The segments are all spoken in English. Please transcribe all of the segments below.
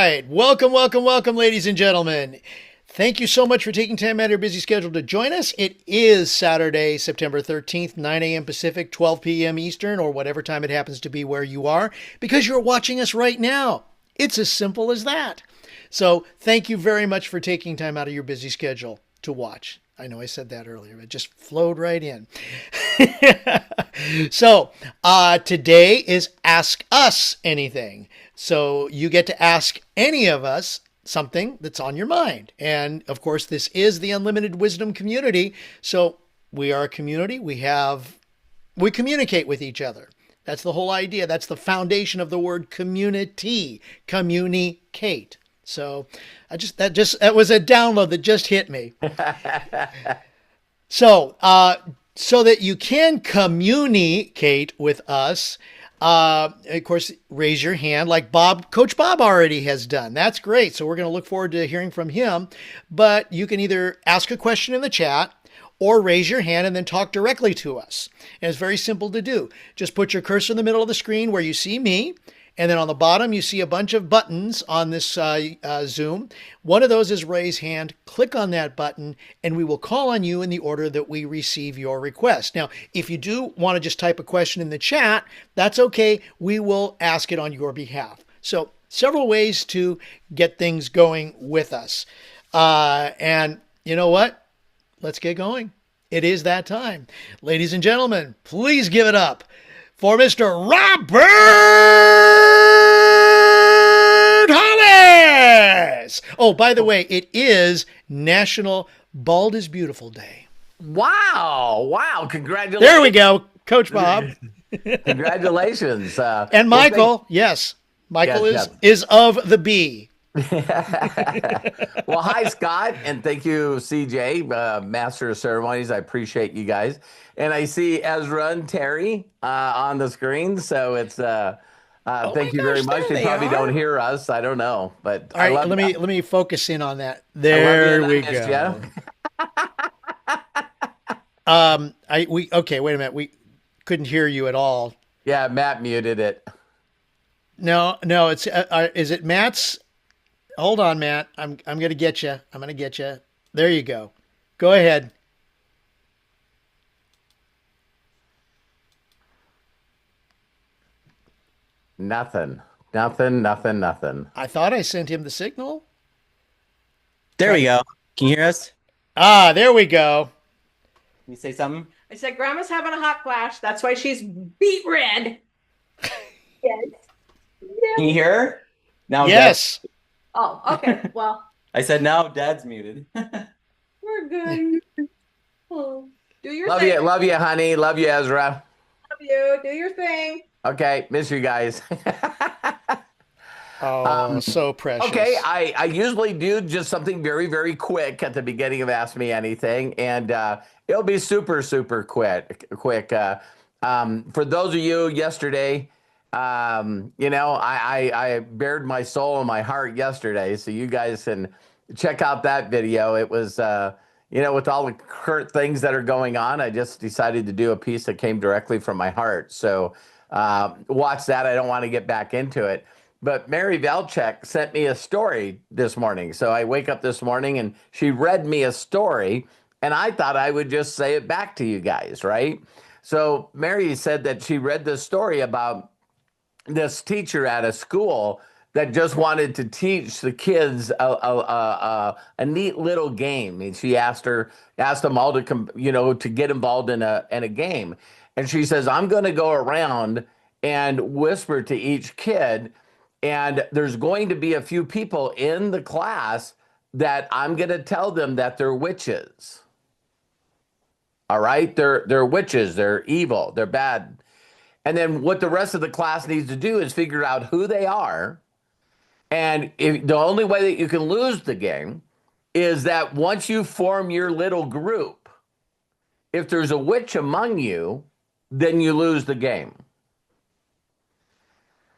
right. Welcome, welcome, welcome, ladies and gentlemen. Thank you so much for taking time out of your busy schedule to join us. It is Saturday, September 13th, 9 a.m. Pacific, 12 p.m. Eastern, or whatever time it happens to be where you are, because you're watching us right now. It's as simple as that. So thank you very much for taking time out of your busy schedule to watch. I know I said that earlier. It just flowed right in. So today is Ask Us Anything. So you get to ask any of us something that's on your mind. And of course, this is the Unlimited Wisdom community. So we are a community. We communicate with each other. That's the whole idea. That's the foundation of the word community. Communicate. So that was a download that just hit me. So that you can communicate with us, of course, raise your hand like Coach Bob already has done. That's great. So we're going to look forward to hearing from him. But you can either ask a question in the chat or raise your hand and then talk directly to us. And it's very simple to do. Just put your cursor in the middle of the screen where you see me. And then on the bottom, you see a bunch of buttons on this Zoom. One of those is raise hand. Click on that button, and we will call on you in the order that we receive your request. Now, if you do want to just type a question in the chat, that's okay. We will ask it on your behalf. So several ways to get things going with us. And you know what? Let's get going. It is that time. Ladies and gentlemen, please give it up for Mr. Robert Hollis. Oh, by the way, it is National Bald is Beautiful Day. Wow. Congratulations. There we go. Coach Bob. Congratulations. And Michael, yes. Michael is of the B. Well, hi, Scott, and thank you, CJ, Master of Ceremonies. I appreciate you guys. And I see Ezra and Terry on the screen, so it's thank you very much. They probably don't hear us. I don't know, but all right, let me focus in on that. There we go. Okay, wait a minute. We couldn't hear you at all. Yeah, Matt muted it. No, it's is it Matt's? Hold on, Matt. I'm going to get you. I'm going to get you. There you go. Go ahead. Nothing. I thought I sent him the signal. There we go. Can you hear us? There we go. Can you say something? I said, Grandma's having a hot flash. That's why she's beet red. Yes. Can you hear her? Now, yes. Oh, okay. Well, I said now Dad's muted. we're good. Oh, do your love thing. You, love you, honey. Love you, Ezra. Love you. Do your thing. Okay, miss you guys. So precious. Okay, I usually do just something very, very quick at the beginning of Ask Me Anything, and it'll be super, super quick. For those of you yesterday, I bared my soul and my heart yesterday, so you guys can check out that video. It was, with all the current things that are going on, I just decided to do a piece that came directly from my heart. So watch that. I don't want to get back into it. But Mary Valchek sent me a story this morning. So I wake up this morning and she read me a story, and I thought I would just say it back to you guys, right? So Mary said that she read this story about this teacher at a school that just wanted to teach the kids a neat little game. And she asked them all to get involved in a game. And she says, I'm going to go around and whisper to each kid, and there's going to be a few people in the class that I'm going to tell them that they're witches. All right? They're witches. They're evil. They're bad. And then what the rest of the class needs to do is figure out who they are. And the only way that you can lose the game is that once you form your little group, if there's a witch among you, then you lose the game.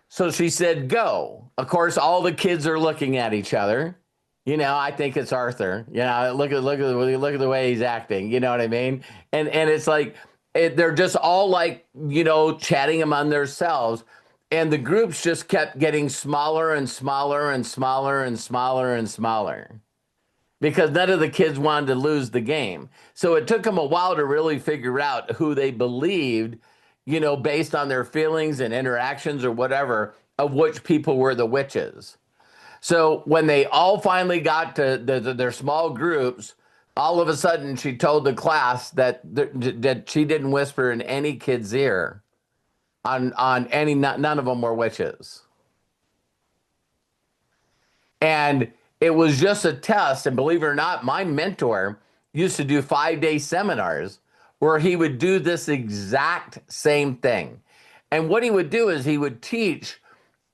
So she said, go. Of course, all the kids are looking at each other. I think it's Arthur. Look at the way he's acting. You know what I mean? And it's like, they're just all like, chatting among themselves. And the groups just kept getting smaller and smaller and smaller and smaller and smaller because none of the kids wanted to lose the game. So it took them a while to really figure out who they believed, based on their feelings and interactions or whatever, of which people were the witches. So when they all finally got to their small groups, all of a sudden she told the class that she didn't whisper in any kid's ear on any, none of them were witches. And it was just a test. And believe it or not, my mentor used to do 5-day seminars where he would do this exact same thing. And what he would do is he would teach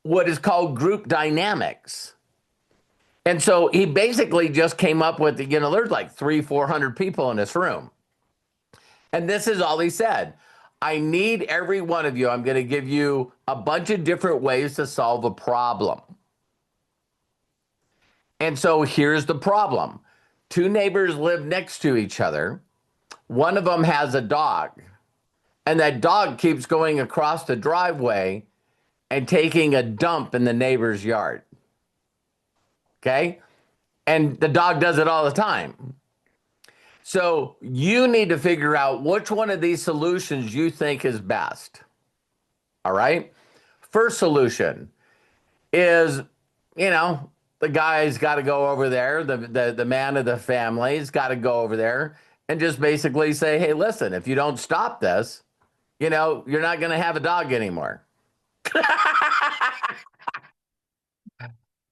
what is called group dynamics. And so he basically just came up with, there's like 300-400 people in this room. And this is all he said. I need every one of you. I'm going to give you a bunch of different ways to solve a problem. And so here's the problem. 2 neighbors live next to each other. One of them has a dog. And that dog keeps going across the driveway and taking a dump in the neighbor's yard. Okay? And the dog does it all the time. So you need to figure out which one of these solutions you think is best. All right? First solution is, the guy's got to go over there, the man of the family's got to go over there and just basically say, hey, listen, if you don't stop this, you're not going to have a dog anymore.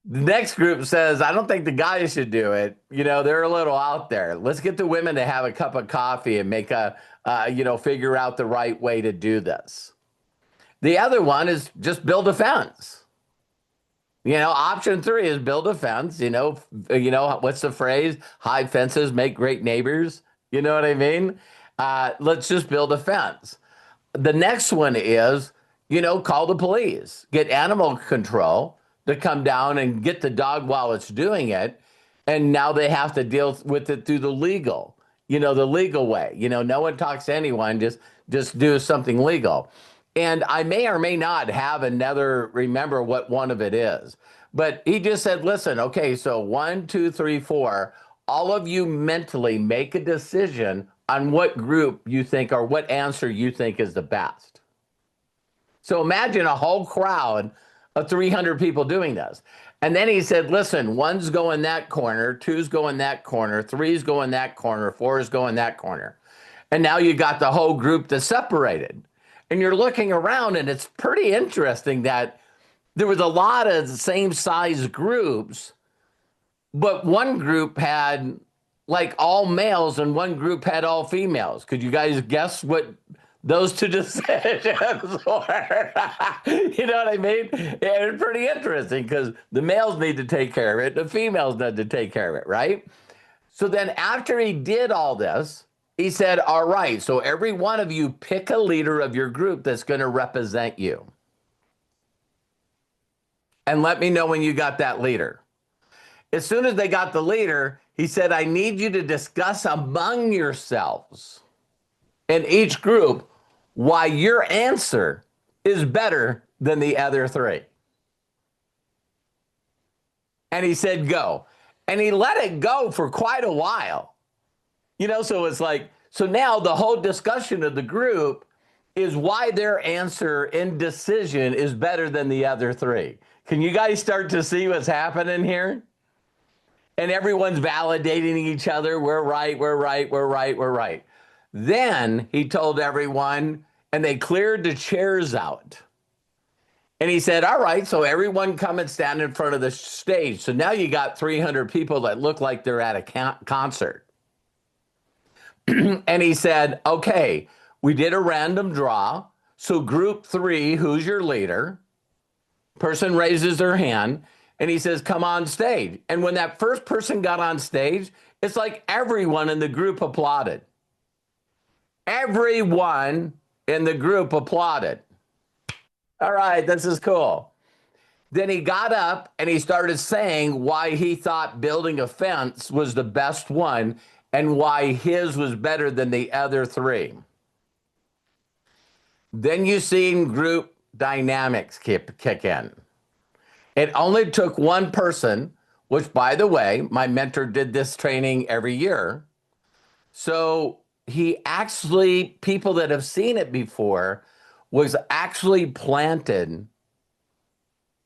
The next group says, I don't think the guys should do it. They're a little out there. Let's get the women to have a cup of coffee and make figure out the right way to do this. The other one is just build a fence. Option 3 is build a fence. What's the phrase? High fences make great neighbors. You know what I mean? Let's just build a fence. The next one is, call the police, get animal control to come down and get the dog while it's doing it. And now they have to deal with it through the legal way. No one talks to anyone, just do something legal. And I may or may not have remember what one of it is. But he just said, listen, okay, so 1, 2, 3, 4, all of you mentally make a decision on what group you think or what answer you think is the best. So imagine a whole crowd of 300 people doing this. And then he said, listen, 1's going that corner, 2's going that corner, 3's going that corner, 4's going that corner. And now you got the whole group that's separated. And you're looking around, and it's pretty interesting that there was a lot of same size groups, but one group had like all males and one group had all females. Could you guys guess what those 2 decisions were? You know what I mean? It's pretty interesting because the males need to take care of it. The females need to take care of it, right? So then after he did all this, he said, all right, so every one of you pick a leader of your group that's going to represent you. And let me know when you got that leader. As soon as they got the leader, he said, I need you to discuss among yourselves in each group why your answer is better than the other 3. And he said, go. And he let it go for quite a while. So it's like, so now the whole discussion of the group is why their answer in decision is better than the other 3. Can you guys start to see what's happening here? And everyone's validating each other. We're right, we're right, we're right, we're right. Then he told everyone, and they cleared the chairs out. And he said, all right, so everyone come and stand in front of the stage. So now you got 300 people that look like they're at a concert. And he said, okay, we did a random draw. So group 3, who's your leader? Person raises their hand and he says, come on stage. And when that first person got on stage, it's like everyone in the group applauded. Everyone in the group applauded. All right, this is cool. Then he got up and he started saying why he thought building a fence was the best one and why his was better than the other 3. Then you seen group dynamics kick in. It only took one person, which, by the way, my mentor did this training every year. So he actually, people that have seen it before, was actually planted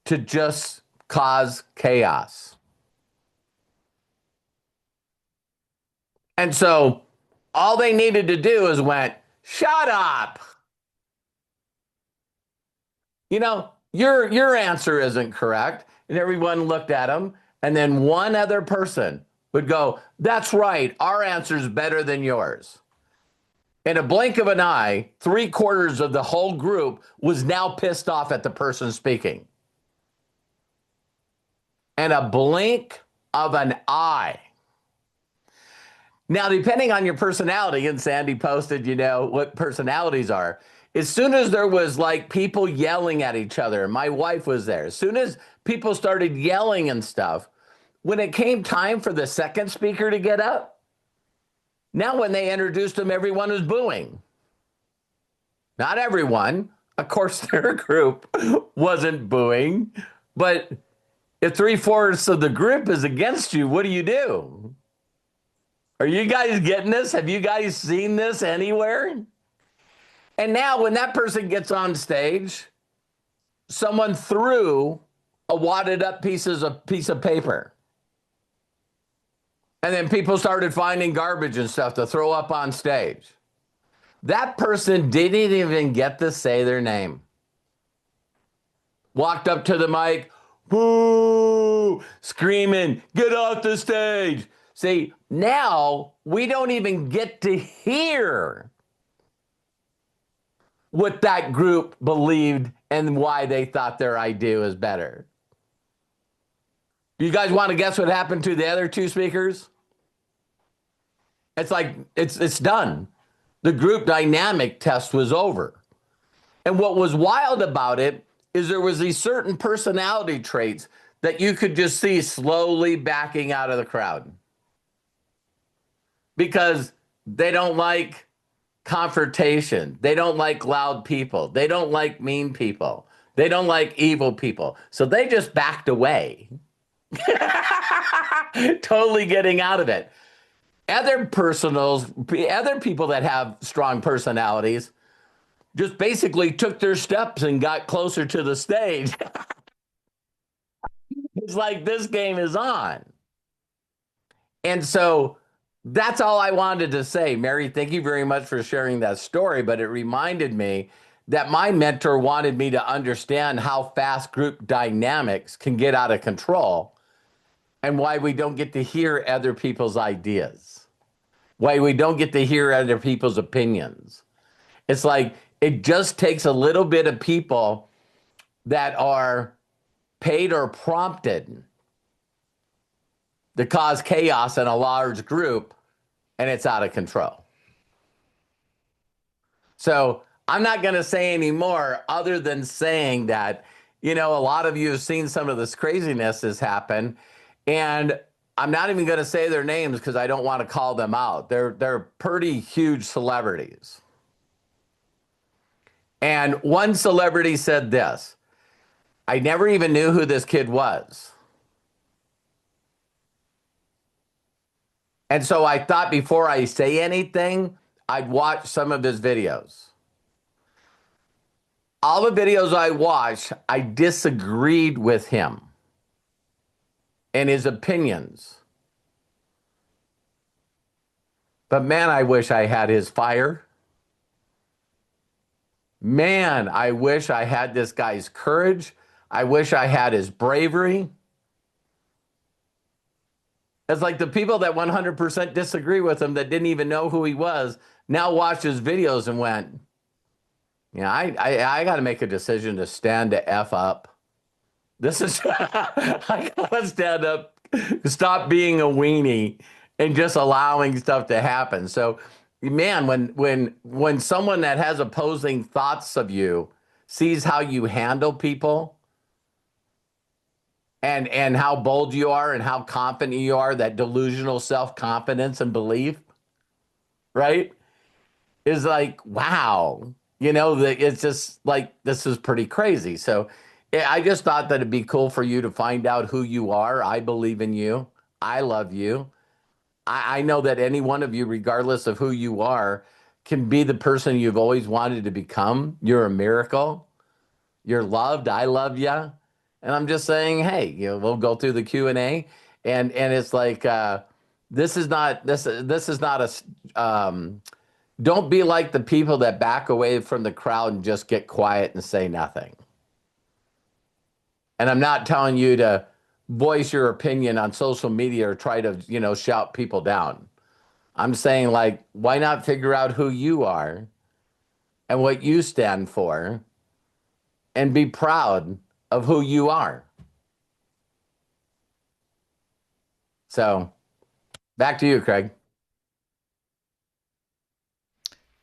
to just cause chaos. And so all they needed to do is went, shut up. You know, your answer isn't correct. And everyone looked at him. And then one other person would go, that's right. Our answer is better than yours. In a blink of an eye, 3/4 of the whole group was now pissed off at the person speaking. In a blink of an eye. Now, depending on your personality, and Sandy posted, you know, what personalities are. As soon as there was like people yelling at each other, my wife was there. As soon as people started yelling and stuff, when it came time for the second speaker to get up, now when they introduced him, everyone was booing. Not everyone. Of course, their group wasn't booing. But if 3/4 of the group is against you, what do you do? Are you guys getting this? Have you guys seen this anywhere? And now when that person gets on stage, someone threw a wadded up piece of paper. And then people started finding garbage and stuff to throw up on stage. That person didn't even get to say their name. Walked up to the mic, boo, screaming, get off the stage. See, now we don't even get to hear what that group believed and why they thought their idea was better. Do you guys want to guess what happened to the other two speakers? It's like, it's done. The group dynamic test was over. And what was wild about it is there was these certain personality traits that you could just see slowly backing out of the crowd. Because they don't like confrontation. They don't like loud people. They don't like mean people. They don't like evil people. So they just backed away. Totally getting out of it. Other people that have strong personalities just basically took their steps and got closer to the stage. It's like this game is on. And so that's all I wanted to say. Mary, thank you very much for sharing that story, but it reminded me that my mentor wanted me to understand how fast group dynamics can get out of control and why we don't get to hear other people's ideas, why we don't get to hear other people's opinions. It's like it just takes a little bit of people that are paid or prompted to cause chaos in a large group, and it's out of control. So I'm not going to say any more other than saying that, you know, a lot of you have seen some of this craziness has happened, and I'm not even going to say their names because I don't want to call them out. They're pretty huge celebrities. And one celebrity said this, I never even knew who this kid was. And so I thought before I say anything, I'd watch some of his videos. All the videos I watched, I disagreed with him and his opinions. But man, I wish I had his fire. Man, I wish I had this guy's courage. I wish I had his bravery. It's like the people that 100% disagree with him that didn't even know who he was now watched his videos and went, yeah, I got to make a decision to stand the F up. This is, I got to stand up, stop being a weenie and just allowing stuff to happen. So, man, when someone that has opposing thoughts of you sees how you handle people, and how bold you are and how confident you are, that delusional self-confidence and belief, right? Is like, wow. That it's just like, this is pretty crazy. So I just thought that it'd be cool for you to find out who you are. I believe in you. I love you. I know that any one of you, regardless of who you are, can be the person you've always wanted to become. You're a miracle. You're loved. I love you. And I'm just saying, hey, we'll go through the Q&A, and it's like, this is not don't be like the people that back away from the crowd and just get quiet and say nothing. And I'm not telling you to voice your opinion on social media or try to, shout people down. I'm saying, like, why not figure out who you are and what you stand for and be proud of who you are? So back to you, Craig.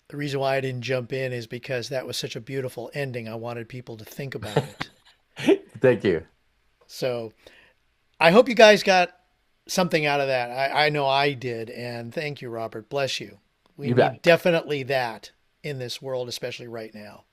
The reason why I didn't jump in is because that was such a beautiful ending. I wanted people to think about it. Thank you. So I hope you guys got something out of that. I know I did. And thank you, Robert. Bless you. We You need bet. definitely that in this world, especially right now.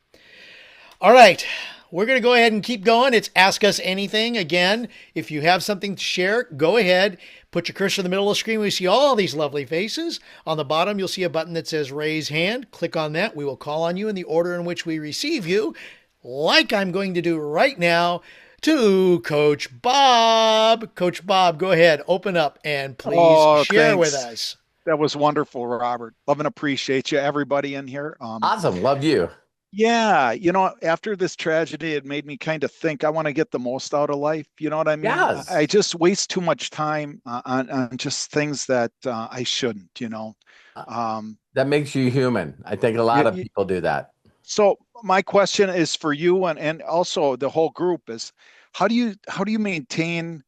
All right. We're going to go ahead and keep going. It's Ask Us Anything. Again, if you have something to share, go ahead. Put your cursor in the middle of the screen. We see all these lovely faces. On the bottom, you'll see a button that says Raise Hand. Click on that. We will call on you in the order in which we receive you, like I'm going to do right now to Coach Bob. Coach Bob, go ahead. Open up and please share with Thanks. us. That was wonderful, Robert. Love and appreciate you, everybody in here. Awesome. Love you. Yeah, after this tragedy, it made me kind of think I want to get the most out of life. You know what I mean? I Yes. just waste too much time on just things that I shouldn't, Uh, Um, That makes you human. I think a lot y- of y- people do that. so my question is for you and also the whole group is how do you maintain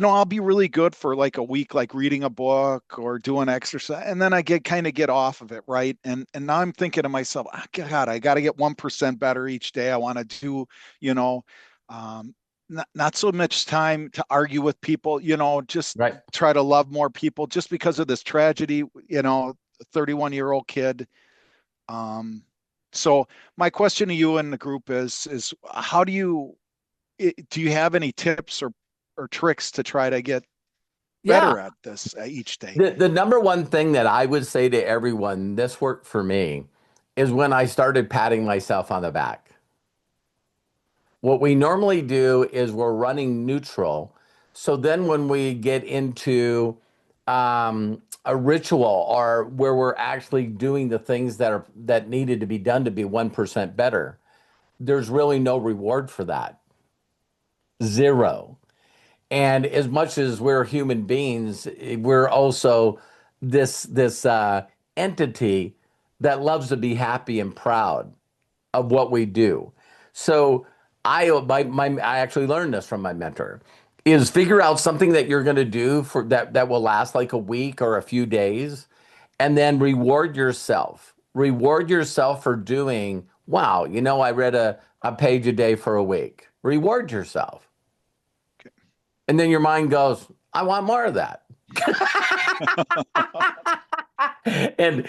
I'll be really good for like a week, like reading a book or doing exercise, and then I get off of it, right? And now I'm thinking to myself, God, I got to get 1% better each day. I want to do, you know, not so much time to argue with people, just Right. try to love more people just because of this tragedy, 31-year-old kid. Um, so my question to you and the group is how do you have any tips or tricks to try to get Yeah. better at this each day? The number one thing that I would say to everyone, this worked for me, is when I started patting myself on the back. What we normally do is we're running neutral. So then when we get into a ritual or where we're actually doing the things that needed to be done to be 1% better, there's really no reward for that. Zero. And as much as we're human beings, we're also this entity that loves to be happy and proud of what we do. So I actually learned this from my mentor is figure out something that you're going to do for that will last like a week or a few days, and then reward yourself. Reward yourself for doing, wow, I read a page a day for a week. Reward yourself. Okay. And then your mind goes, I want more of that. And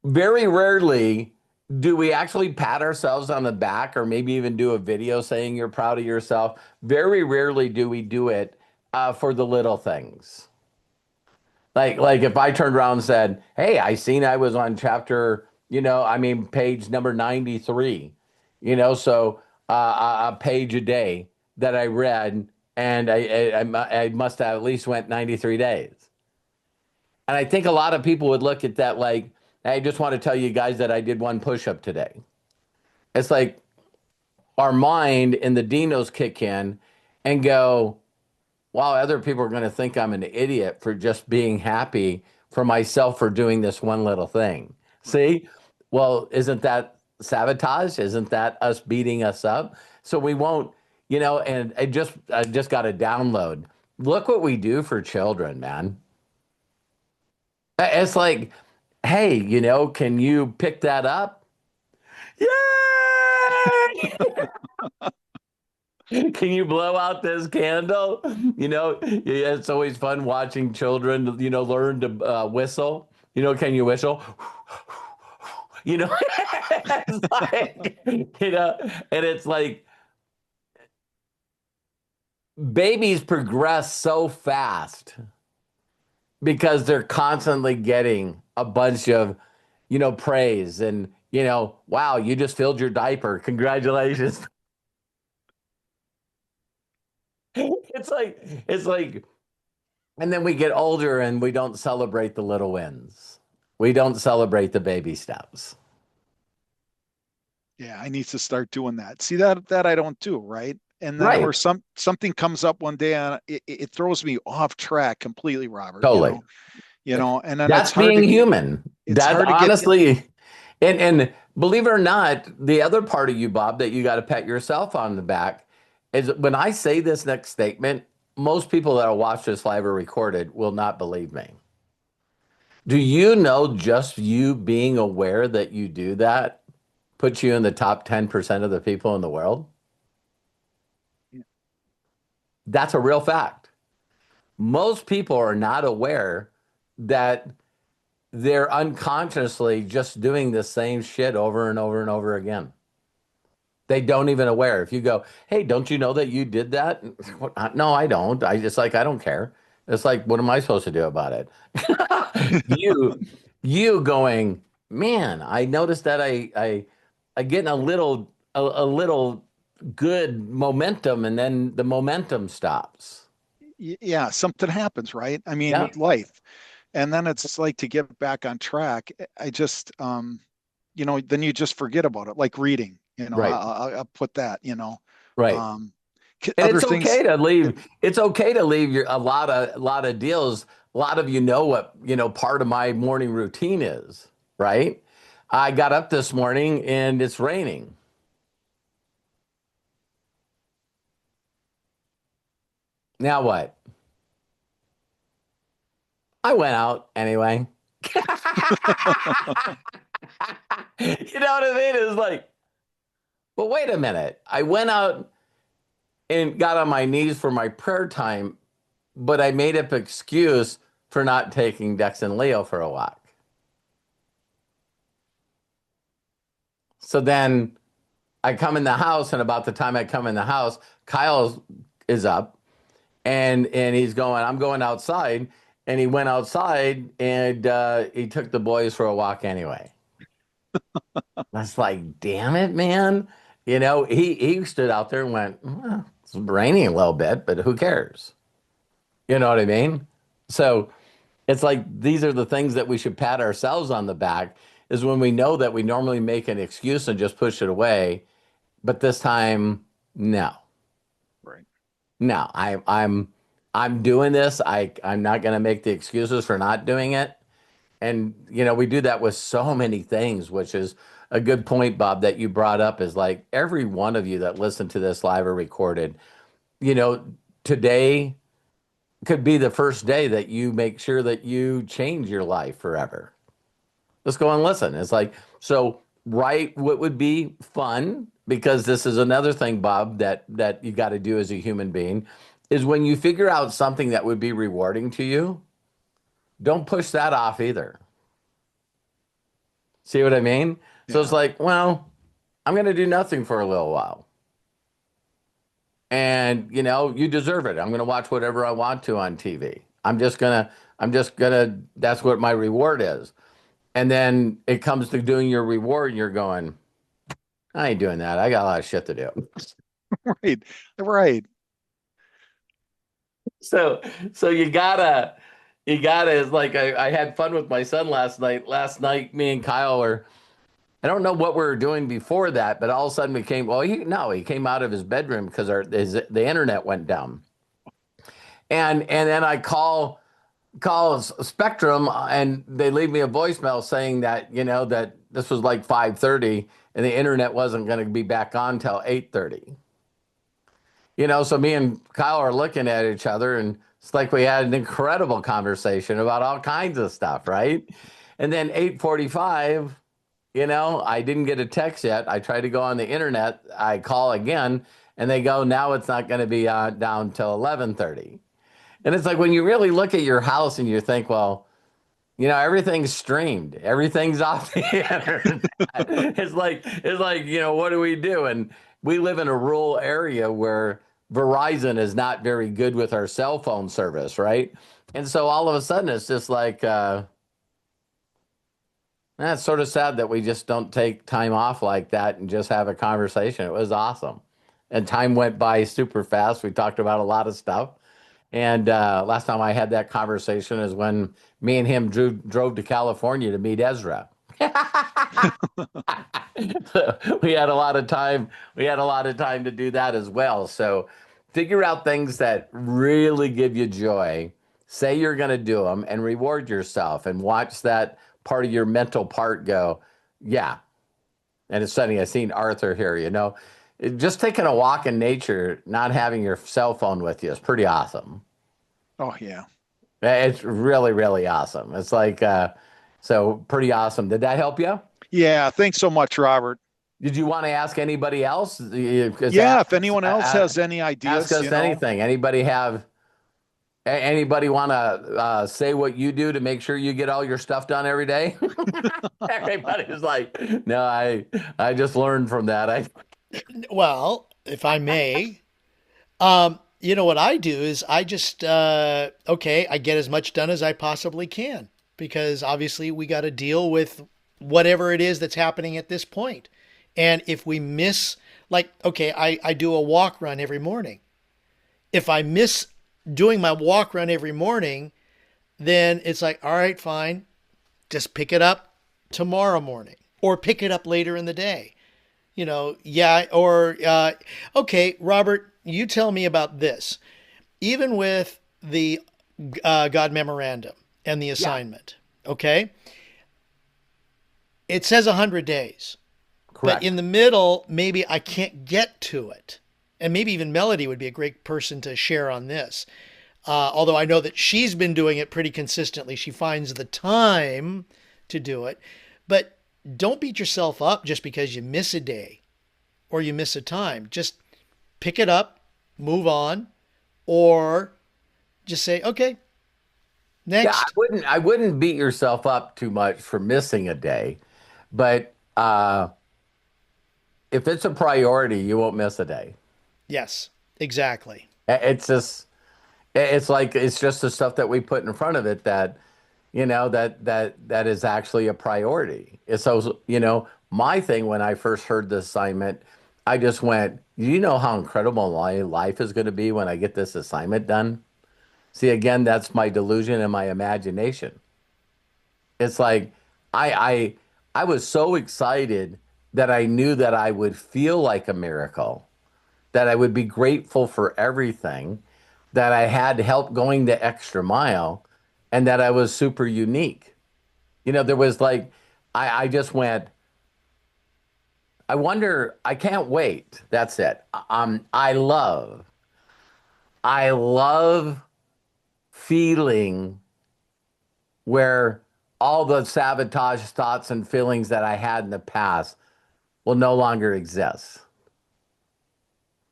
very rarely do we actually pat ourselves on the back or maybe even do a video saying you're proud of yourself. Very rarely do we do it for the little things. Like if I turned around and said, "Hey, I seen I was on page number 93, so a page a day that I read, and I must have at least went 93 days." And I think a lot of people would look at that like, "I just want to tell you guys that I did one push-up today." It's like our mind and the dinos kick in and go, wow, other people are going to think I'm an idiot for just being happy for myself for doing this one little thing. Right. See? Well, isn't that sabotage? Isn't that us beating us up? So we won't, and I just got a download. Look what we do for children, man. It's like, hey, can you pick that up? Yay! Can you blow out this candle? Yeah, it's always fun watching children, learn to whistle. Can you whistle? you know, it's like, and it's like babies progress so fast because they're constantly getting a bunch of, praise and, wow, you just filled your diaper. Congratulations. It's like, and then we get older and we don't celebrate the little wins. We don't celebrate the baby steps. Yeah, I need to start doing that. See that I don't do, right? And then or Right. something comes up one day and it throws me off track completely, Robert, Totally. and then That's being human. it's That's hard to get honestly, and believe it or not, the other part of you, Bob, that you got to pat yourself on the back is when I say this next statement, most people that will watch this live or recorded will not believe me. Do you know just you being aware that you do that puts you in the top 10% of the people in the world? That's a real fact. Most people are not aware that they're unconsciously just doing the same shit over and over and over again. They don't even aware. If you go, hey, don't you know that you did that? No, I don't. I don't care. It's like, what am I supposed to do about it? you, you going, man, I noticed that I get a little good momentum and then the momentum stops. yeah, something happens, right? I mean, Yeah. life. And then it's like to get back on track. I just then you just forget about it, like reading, Right. I'll put that, Right. um, And other it's okay things. to leave. It's okay to leave a lot of deals. A lot of you know what, part of my morning routine is, right? I got up this morning and it's raining. Now what? I went out anyway. You know what I mean? It's like, but wait a minute. I went out and got on my knees for my prayer time, but I made up excuse for not taking Dex and Leo for a walk. So then I come in the house, and about the time I come in the house, Kyle is up, and he's going, I'm going outside, and he went outside, and he took the boys for a walk anyway. I was like, damn it, man. He stood out there and went, well, it's raining a little bit, but who cares? You know what I mean? So it's like these are the things that we should pat ourselves on the back is when we know that we normally make an excuse and just push it away. But this time, no. Right. No, I'm doing this. I'm not going to make the excuses for not doing it. And we do that with so many things, which is a good point, Bob, that you brought up is like every one of you that listened to this live or recorded, you know, today could be the first day that you make sure that you change your life forever. Let's go and listen. It's like, so write what would be fun, because this is another thing, Bob, that you got to do as a human being, is when you figure out something that would be rewarding to you, don't push that off either. See what I mean? So it's Yeah. like, well, I'm going to do nothing for a little while. And, you deserve it. I'm going to watch whatever I want to on TV. That's what my reward is. And then it comes to doing your reward and you're going, I ain't doing that. I got a lot of shit to do. Right. Right. So you gotta, it's like I had fun with my son last night. Last night, me and Kyle I don't know what we were doing before that, but all of a sudden he came out of his bedroom because the internet went down. And then I call Spectrum and they leave me a voicemail saying that, that this was like 5:30 and the internet wasn't going to be back on till 8:30. So me and Kyle are looking at each other and it's like we had an incredible conversation about all kinds of stuff, right? And then 8:45, I didn't get a text yet. I tried to go on the internet. I call again and they go, now it's not going to be down till 11:30. And it's like when you really look at your house and you think, well, everything's streamed. Everything's off the internet. It's like, what do we do? And we live in a rural area where Verizon is not very good with our cell phone service, right? And so all of a sudden it's just like, it's sort of sad that we just don't take time off like that and just have a conversation. It was awesome. And time went by super fast. We talked about a lot of stuff. And last time I had that conversation is when me and him drove to California to meet Ezra. We had a lot of time. We had a lot of time to do that as well. So figure out things that really give you joy. Say you're going to do them and reward yourself and watch that part of your mental part go, yeah. And it's funny. I seen Arthur here, just taking a walk in nature, not having your cell phone with you is pretty awesome. Oh yeah. It's really, really awesome. It's like, so pretty awesome. Did that help you? Yeah. Thanks so much, Robert. Did you want to ask anybody else? Yeah. If anyone else has any ideas, ask us anything. Anybody want to say what you do to make sure you get all your stuff done every day? Everybody's like, no, I just learned from that. Well, if I may, what I do is I just, okay, I get as much done as I possibly can because obviously we got to deal with whatever it is that's happening at this point. And if we miss, like, okay, I do a walk run every morning. If I miss doing my walk run every morning, then it's like, all right, fine. Just pick it up tomorrow morning or pick it up later in the day. Yeah. Or, okay, Robert, you tell me about this. Even with the God memorandum and the assignment, okay? It says 100 days. Correct. But in the middle, maybe I can't get to it. And maybe even Melody would be a great person to share on this. Although I know that she's been doing it pretty consistently. She finds the time to do it. But don't beat yourself up just because you miss a day or you miss a time. Just pick it up, move on, or just say, okay, next. Yeah, I wouldn't beat yourself up too much for missing a day, but if it's a priority, you won't miss a day. Yes, exactly. It's just the stuff that we put in front of it that that is actually a priority. So my thing when I first heard the assignment, I just went, you know how incredible my life is going to be when I get this assignment done? See, again, that's my delusion and my imagination. It's like I was so excited that I knew that I would feel like a miracle, that I would be grateful for everything, that I had help going the extra mile, and that I was super unique. There was like, I just went, I wonder, I can't wait. That's it. I love feeling where all the sabotage thoughts and feelings that I had in the past will no longer exist.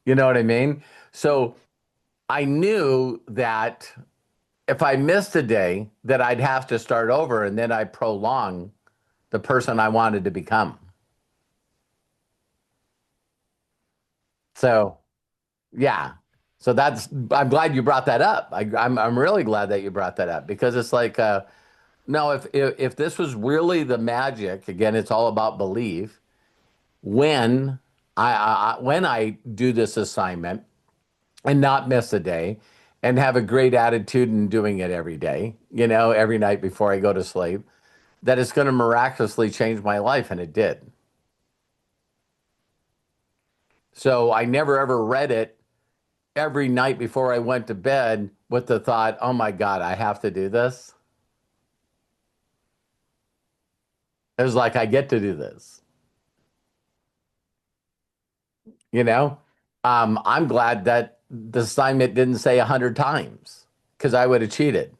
You know what I mean? So I knew that if I missed a day, that I'd have to start over and then I'd prolong the person I wanted to become. So, yeah. So I'm glad you brought that up. I'm really glad that you brought that up because it's like, no, if this was really the magic, again, it's all about belief. When I do this assignment and not miss a day and have a great attitude in doing it every day, every night before I go to sleep, that it's going to miraculously change my life. And it did. So I never ever read it every night before I went to bed with the thought, oh my God, I have to do this. It was like, I get to do this. I'm glad that the assignment didn't say 100 times because I would have cheated.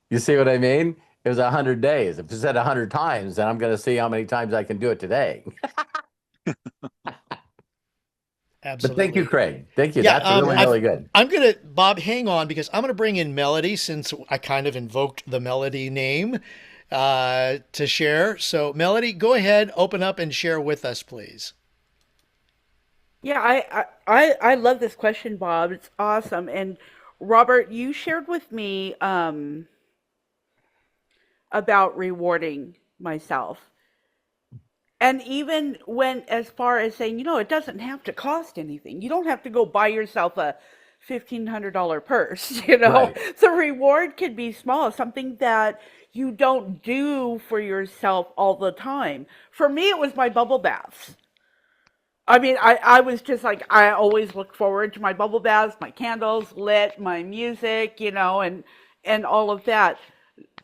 You see what I mean? It was 100 days. If it said 100 times, then I'm going to see how many times I can do it today. But thank you, Absolutely. Craig. Thank you. Yeah, That's really, really good. I'm gonna Bob, hang on because I'm gonna bring in Melody since I kind of invoked the Melody name to share. So Melody, go ahead, open up and share with us, please. Yeah, I love this question, Bob. It's awesome. And Robert, you shared with me about rewarding myself. And even went as far as saying, it doesn't have to cost anything. You don't have to go buy yourself a $1,500 purse, Right. The reward could be small, something that you don't do for yourself all the time. For me, it was my bubble baths. I mean, I was just like, I always looked forward to my bubble baths, my candles lit, my music, and all of that.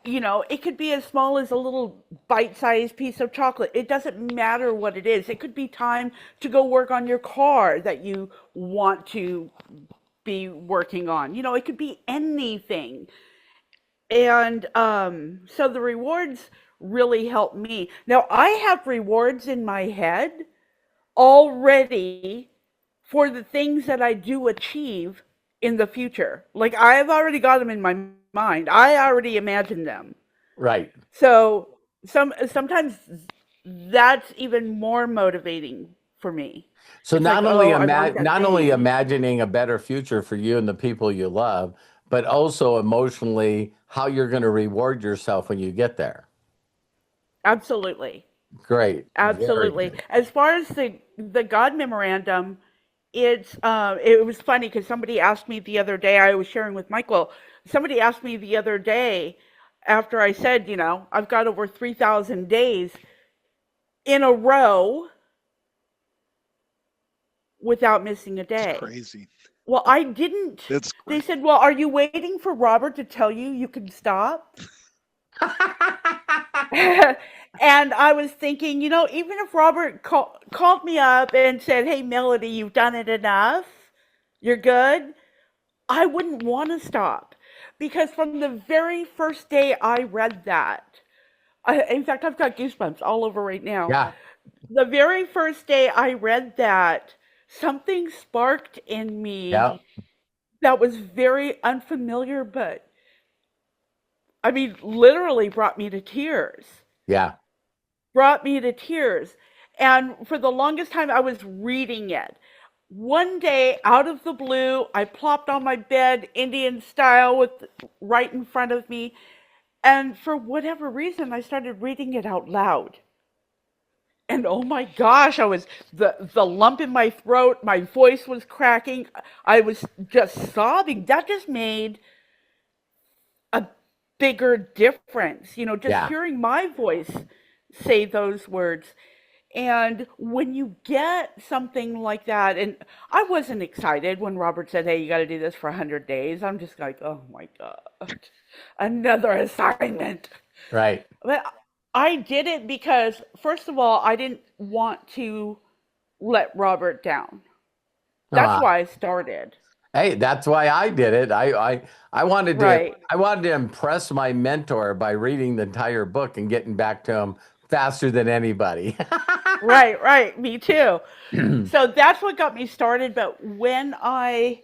It could be as small as a little bite-sized piece of chocolate. It doesn't matter what it is. It could be time to go work on your car that you want to be working on. It could be anything. And so the rewards really help me. Now, I have rewards in my head already for the things that I do achieve in the future. Like I've already got them in my mind. I already imagine them. Right. So sometimes that's even more motivating for me. So It's like, oh, I want that not only thing. imagining a better future for you and the people you love, but also emotionally how you're going to reward yourself when you get there. Absolutely. Great. Very Absolutely. good. As far as the God memorandum, it was funny because somebody asked me the other day. I was sharing with Michael. Somebody asked me the other day after I said, I've got over 3,000 days in a row without missing a It's day. crazy. Well, I didn't. That's They great. said, well, are you waiting for Robert to tell you you can stop? And I was thinking, even if Robert called me up and said, hey, Melody, you've done it enough, you're good, I wouldn't want to stop. Because from the very first day I read that, in fact, I've got goosebumps all over right now. Yeah. The very first day I read that, something sparked in Yeah. me that was very unfamiliar, but I mean, literally brought me to tears. Yeah. Brought me to tears. And for the longest time, I was reading it. One day, out of the blue, I plopped on my bed, Indian style, with right in front of me. And for whatever reason, I started reading it out loud. And oh my gosh, I was the lump in my throat, my voice was cracking. I was just sobbing. That just made a bigger difference, just Yeah. hearing my voice say those words. And when you get something like that, and I wasn't excited when Robert said, hey, you got to do this for 100 days. I'm just like, oh my God, another assignment. Right. But I did it because, first of all, I didn't want to let Robert down. That's Ah, why I started. hey, that's why I did it. Right. I wanted to impress my mentor by reading the entire book and getting back to him faster than anybody. Right, right. Me too. So that's what got me started. But when I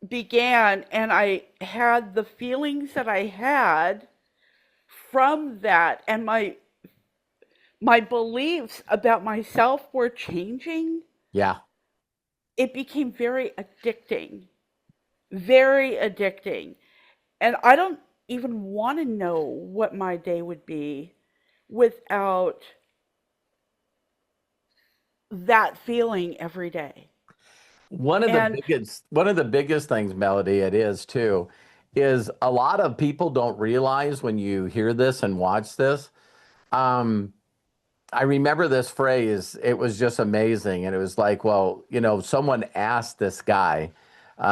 began and I had the feelings that I had from that, and my beliefs about myself were changing, Yeah. it became very addicting. Very addicting. And I don't even want to know what my day would be without that feeling every day. And One of the biggest things, Melody, it is too, is a lot of people don't realize when you hear this and watch this. Um, I remember this phrase, it was just amazing. And it was like, well, someone asked this guy,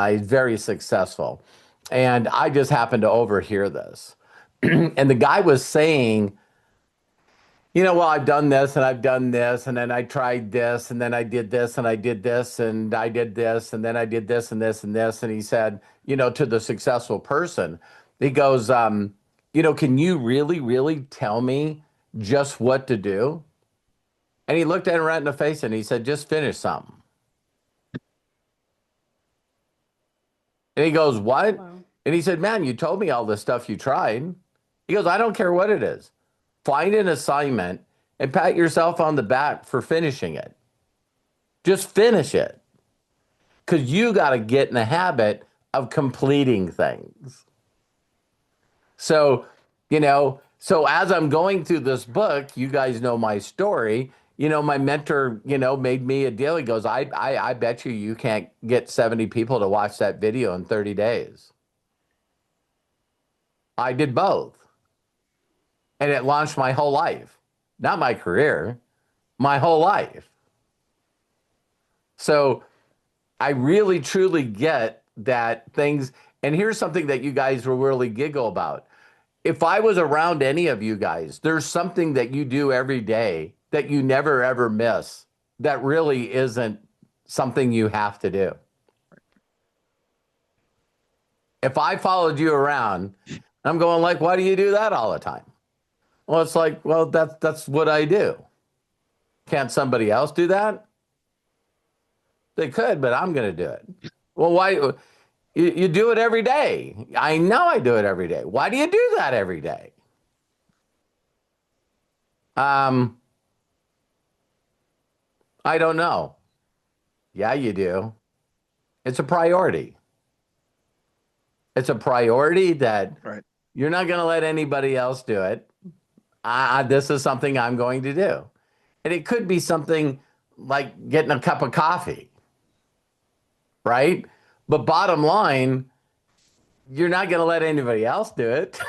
he's very successful. And I just happened to overhear this. And the guy was saying, well, I've done this and I've done this, and then I tried this, and then I did this and I did this, and I did this, and then I did this and this and this. And he said, to the successful person, he goes, can you really, really tell me just what to do? And he looked at him right in the face and he said, just finish something. And he goes, what? Wow. And he said, man, you told me all the stuff you tried. He goes, I don't care what it is. Find an assignment and pat yourself on the back for finishing it. Just finish it. Because you got to get in the habit of completing things. So, so as I'm going through this book, you guys know my story. My mentor, made me a deal. He goes, I bet you can't get 70 people to watch that video in 30 days. I did both. And it launched my whole life. Not my career, my whole life. So I really, truly get that things, and here's something that you guys will really giggle about. If I was around any of you guys, there's something that you do every day that you never, ever miss that really isn't something you have to do. If I followed you around, I'm going like, why do you do that all the time? Well, it's like, well, that's what I do. Can't somebody else do that? They could, but I'm going to do it. Well, why? You do it every day. I know I do it every day. Why do you do that every day? I don't know. Yeah, you do. It's a priority. It's a priority that you're not going to let anybody else do it. This is something I'm going to do. And it could be something like getting a cup of coffee, right? But bottom line, you're not going to let anybody else do it.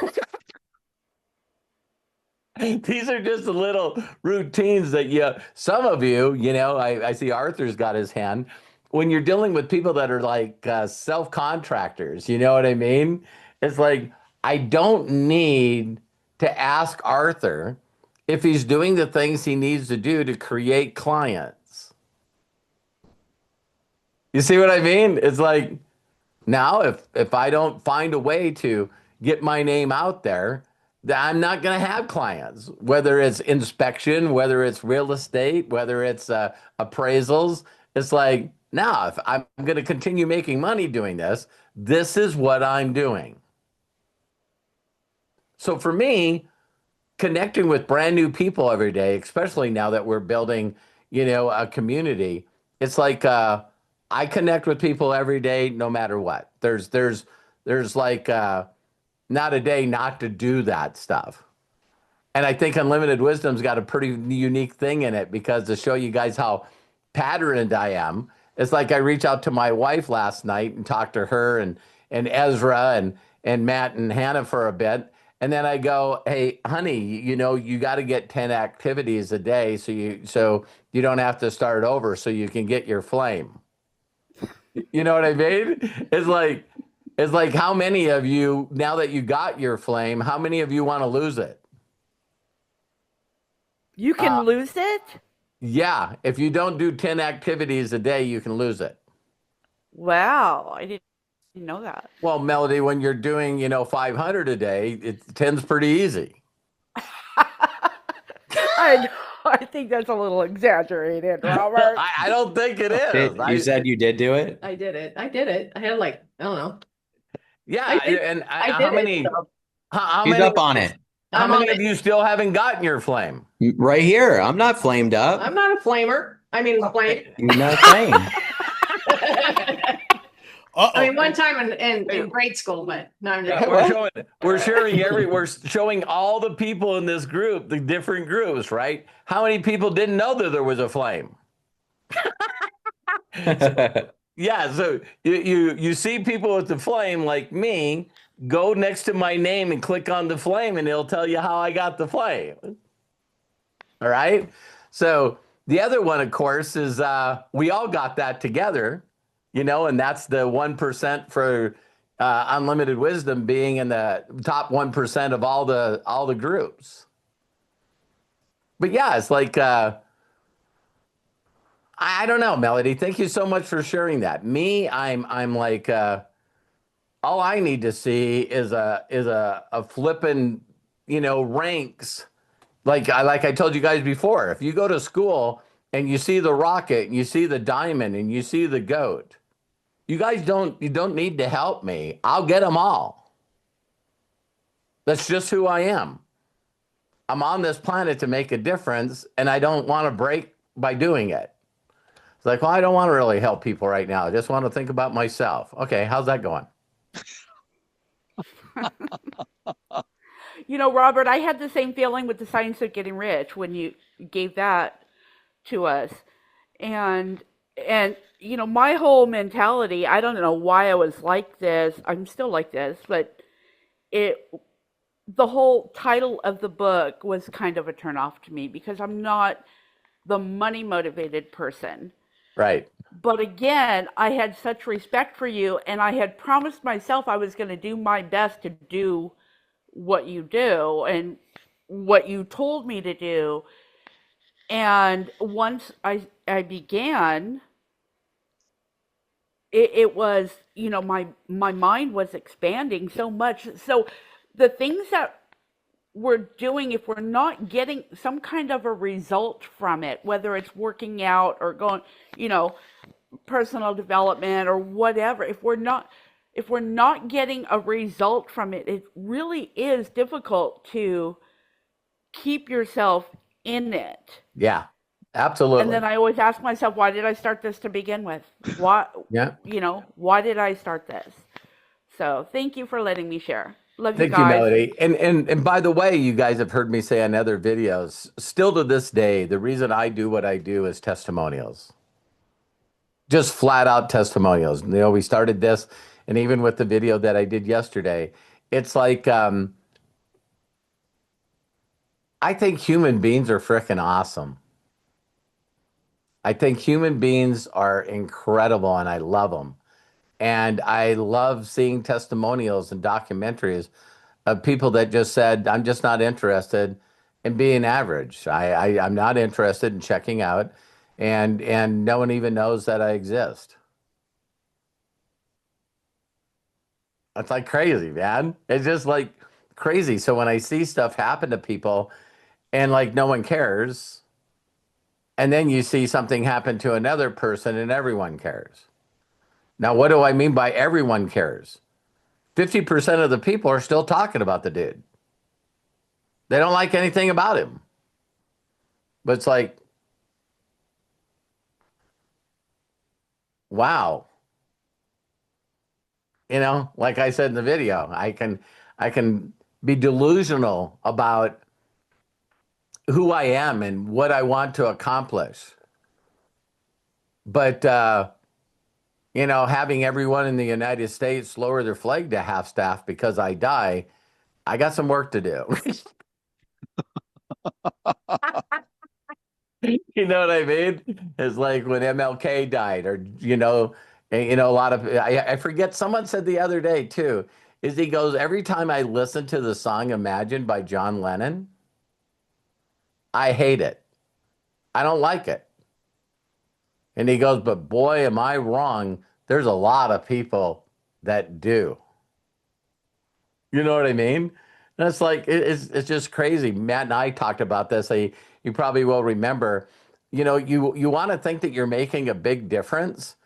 These are just the little routines that some of you, I see Arthur's got his hand. When you're dealing with people that are like self-contractors, you know what I mean? It's like, I don't need to ask Arthur if he's doing the things he needs to do to create clients. You see what I mean? It's like, now if I don't find a way to get my name out there, I'm not going to have clients, whether it's inspection, whether it's real estate, whether it's appraisals. It's like, now, if I'm going to continue making money doing this, this is what I'm doing. So for me, connecting with brand new people every day, especially now that we're building, a community, it's like I connect with people every day, no matter what. There's like not a day not to do that stuff. And I think Unlimited Wisdom's got a pretty unique thing in it, because to show you guys how patterned I am, it's like I reached out to my wife last night and talked to her and Ezra and Matt and Hannah for a bit. And then I go, hey, honey, you got to get 10 activities a day so you don't have to start over, so you can get your flame. You know what I mean? It's like how many of you, now that you got your flame, how many of you want to lose it? You can lose it? Yeah, if you don't do 10 activities a day, you can lose it. Wow, I didn't know that. Well, Melody, when you're doing, 500 a day, it 10's pretty easy. I think that's a little exaggerated, Robert. I don't think it is. You said you did do it? I did it. I had I don't know. Yeah, I did- and I how did many? it, so. How He's many? up on it. How I'm many on of it. you still haven't gotten your flame? Right here. I'm not flamed up. I'm not a flamer. I mean, flame. You're not flame. I mean, one time in grade school, but no, I'm just We're showing all the people in this group, the different groups, right? How many people didn't know that there was a flame? Yeah, so you see people with the flame like me, go next to my name and click on the flame, and it'll tell you how I got the flame. All right? So the other one, of course, is we all got that together, and that's the 1% for Unlimited Wisdom being in the top 1% of all the groups. But yeah, it's like I don't know, Melody. Thank you so much for sharing that. Me, I'm like all I need to see is a flipping, ranks Like I told you guys before, if you go to school and you see the rocket and you see the diamond and you see the goat, you don't need to help me. I'll get them all. That's just who I am. I'm on this planet to make a difference, and I don't want to break by doing it. It's like, well, I don't want to really help people right now. I just want to think about myself. Okay, how's that going? You know, Robert, I had the same feeling with the science of getting rich when you gave that to us. And you know, my whole mentality, I don't know why I was like this. I'm still like this, but it the whole title of the book was kind of a turnoff to me because I'm not the money motivated person. Right. But again, I had such respect for you, and I had promised myself I was going to do my best to do what you do and what you told me to do. And once I began, it was, you know, my mind was expanding so much. So the things that we're doing, if we're not getting some kind of a result from it, whether it's working out or going, you know, personal development or whatever, if we're not getting a result from it, it really is difficult to keep yourself in it. Yeah, And then absolutely. I always ask myself, why did I start this to begin with? Why, Yeah. you know, why did I start this? So thank you for letting me share. Love you Thank you, guys. Melody. And by the way, you guys have heard me say on other videos, still to this day, the reason I do what I do is testimonials. Just flat out testimonials. You know, we started this, and even with the video that I did yesterday, it's like I think human beings are freaking awesome. I think human beings are incredible, and I love them. And I love seeing testimonials and documentaries of people that just said, I'm just not interested in being average. I'm not interested in checking out, and no one even knows that I exist. It's like crazy, man. It's just like crazy. So when I see stuff happen to people and like no one cares, and then you see something happen to another person and everyone cares. Now, what do I mean by everyone cares? 50% of the people are still talking about the dude. They don't like anything about him. But it's like, wow. You know, like I said in the video, I can be delusional about who I am and what I want to accomplish. But you know, having everyone in the United States lower their flag to half staff because I die, I got some work to do. You know what I mean? It's like when MLK died, or a lot of I forget. Someone said the other day too. Is he goes every time I listen to the song "Imagine" by John Lennon, I hate it. I don't like it. And he goes, but boy, am I wrong. There's a lot of people that do. You know what I mean? And it's like it's just crazy. Matt and I talked about this. You probably will remember. You know, you want to think that you're making a big difference,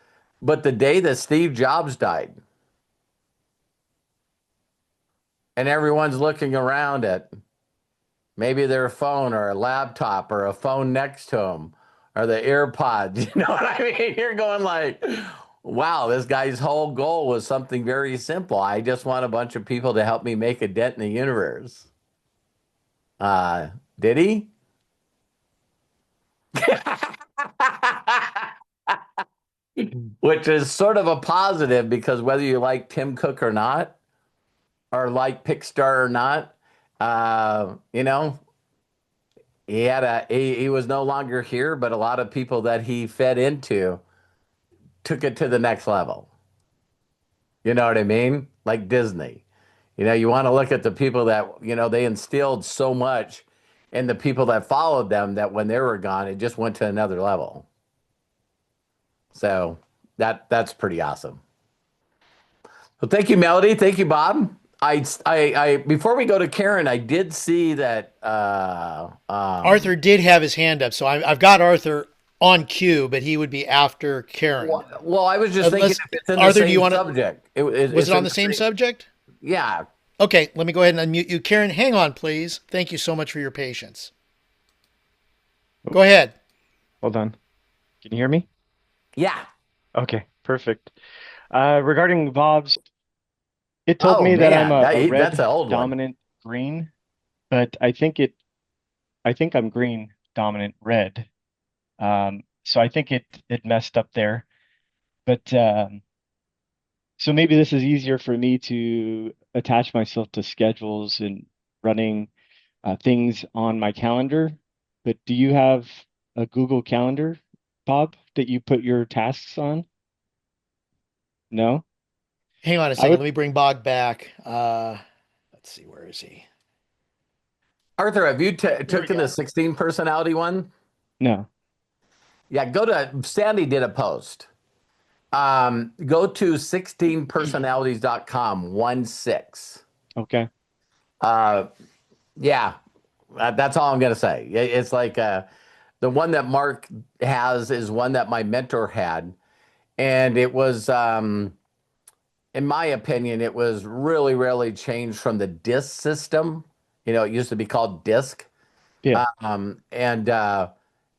but the day that Steve Jobs died, and everyone's looking around at maybe their phone or a laptop or a phone next to them or the AirPods, you know what I mean? You're going like, wow, this guy's whole goal was something very simple. I just want a bunch of people to help me make a dent in the universe. Uh, did he? Which is sort of a positive because whether you like Tim Cook or not, or like Pixar or not, you know, he was no longer here, but a lot of people that he fed into took it to the next level. You know what I mean? Like Disney. You know, you want to look at the people that, they instilled so much in the people that followed them that when they were gone, it just went to another level. So that's pretty awesome. Well, thank you, Melody. Thank you, Bob. before we go to Karen, I did see that Arthur did have his hand up, so I've got Arthur on cue, but he would be after Karen. well, I was just thinking Unless if it's in the Arthur, do you same want to? subject. Was It's it on in the the same same. subject? Yeah. Okay, let me go ahead and unmute you. Karen, hang on, please. Thank you so much for your patience. Go ahead. Hold on. Can you hear me? Yeah. Okay, perfect. Regarding Bob's, it told Oh me that I'm man, a that's red an old one. dominant green, but I think I'm green dominant red. So I think it messed up there. But so maybe this is easier for me to attach myself to schedules and running things on my calendar. But do you have a Google Calendar, Bob, that you put your tasks on? No? Hang on a I second. would, Let me bring Bog back. Let's see. Where is he? Arthur, have you There we taken the go. 16 personality one? no. Yeah, go to Sandy did a post. Go to 16personalities.com, 1 6. Okay. Uh, yeah, that's all I'm gonna say. It's like the one that Mark has is one that my mentor had, and it was, in my opinion, it was really, really changed from the DISC system. It used to be called DISC. Yeah. And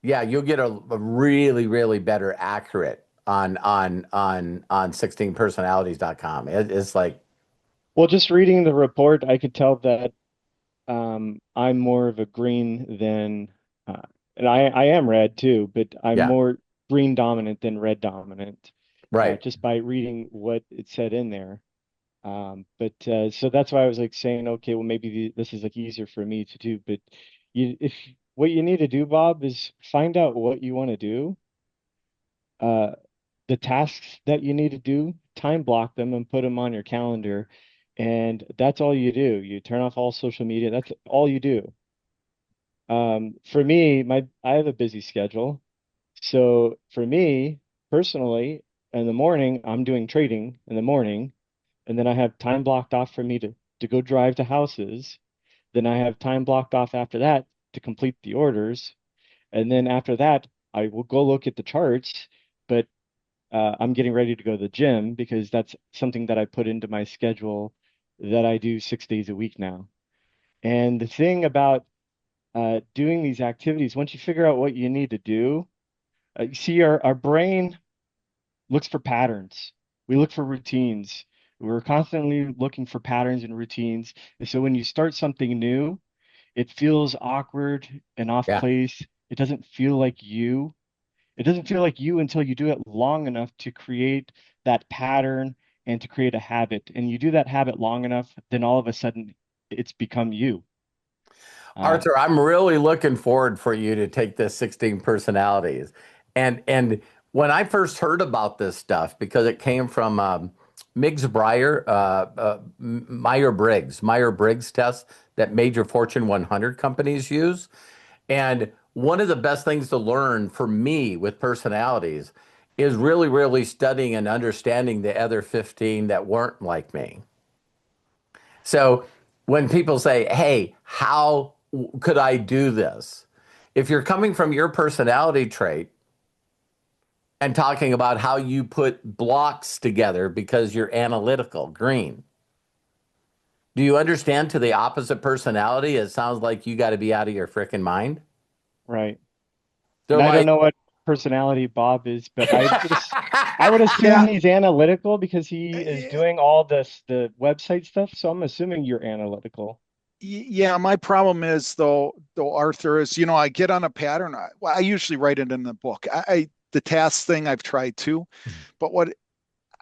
yeah, you'll get a really, really better accurate on 16personalities.com. It's like, Well, just reading the report, I could tell that I'm more of a green than, uh, and I am red too, but I'm yeah, more green dominant than red dominant, right. just by reading what it said in there. But so that's why I was like saying, okay, well maybe this is like easier for me to do. But if what you need to do, Bob, is find out what you want to do, uh, the tasks that you need to do, time block them and put them on your calendar, and that's all you do. You turn off all social media. That's all you do. For me, I have a busy schedule, so for me personally, in the morning I'm doing trading in the morning. And then I have time blocked off for me to go drive to houses. Then I have time blocked off after that to complete the orders. And then after that, I will go look at the charts, but I'm getting ready to go to the gym because that's something that I put into my schedule that I do 6 days a week now. And the thing about doing these activities, once you figure out what you need to do, you see our brain looks for patterns. We look for routines. We're constantly looking for patterns and routines. And so when you start something new, it feels awkward and off Yeah. place. It doesn't feel like you. It doesn't feel like you until you do it long enough to create that pattern and to create a habit. And you do that habit long enough, then all of a sudden it's become you. Um, Arthur, I'm really looking forward for you to take this 16 personalities. And when I first heard about this stuff, because it came from Miggs Breyer, Meyer-Briggs test that major Fortune 100 companies use. And one of the best things to learn for me with personalities is really, really studying and understanding the other 15 that weren't like me. So when people say, hey, how could I do this? If you're coming from your personality trait and talking about how you put blocks together because you're analytical, green, do you understand to the opposite personality? It sounds like you got to be out of your freaking mind. right. They're And I don't like, know what personality Bob is, but I would assume Yeah. he's analytical because he is doing all the website stuff. So I'm assuming you're analytical. Yeah, my problem is though Arthur is, I get on a pattern. I usually write it in the book. The task thing I've tried too, but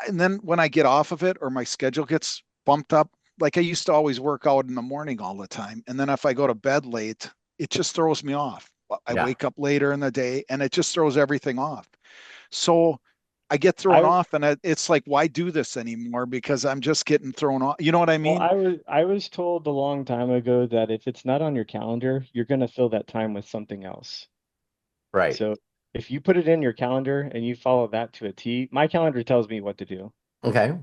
and then when I get off of it or my schedule gets bumped up, like I used to always work out in the morning all the time, and then if I go to bed late, it just throws me off. I yeah. wake up later in the day, and it just throws everything off. So I get thrown I off, and it's like, why do this anymore? Because I'm just getting thrown off. You know what I well, mean? I was told a long time ago that if it's not on your calendar, you're gonna fill that time with something else. Right. So if you put it in your calendar and you follow that to a T, my calendar tells me what to do. Okay.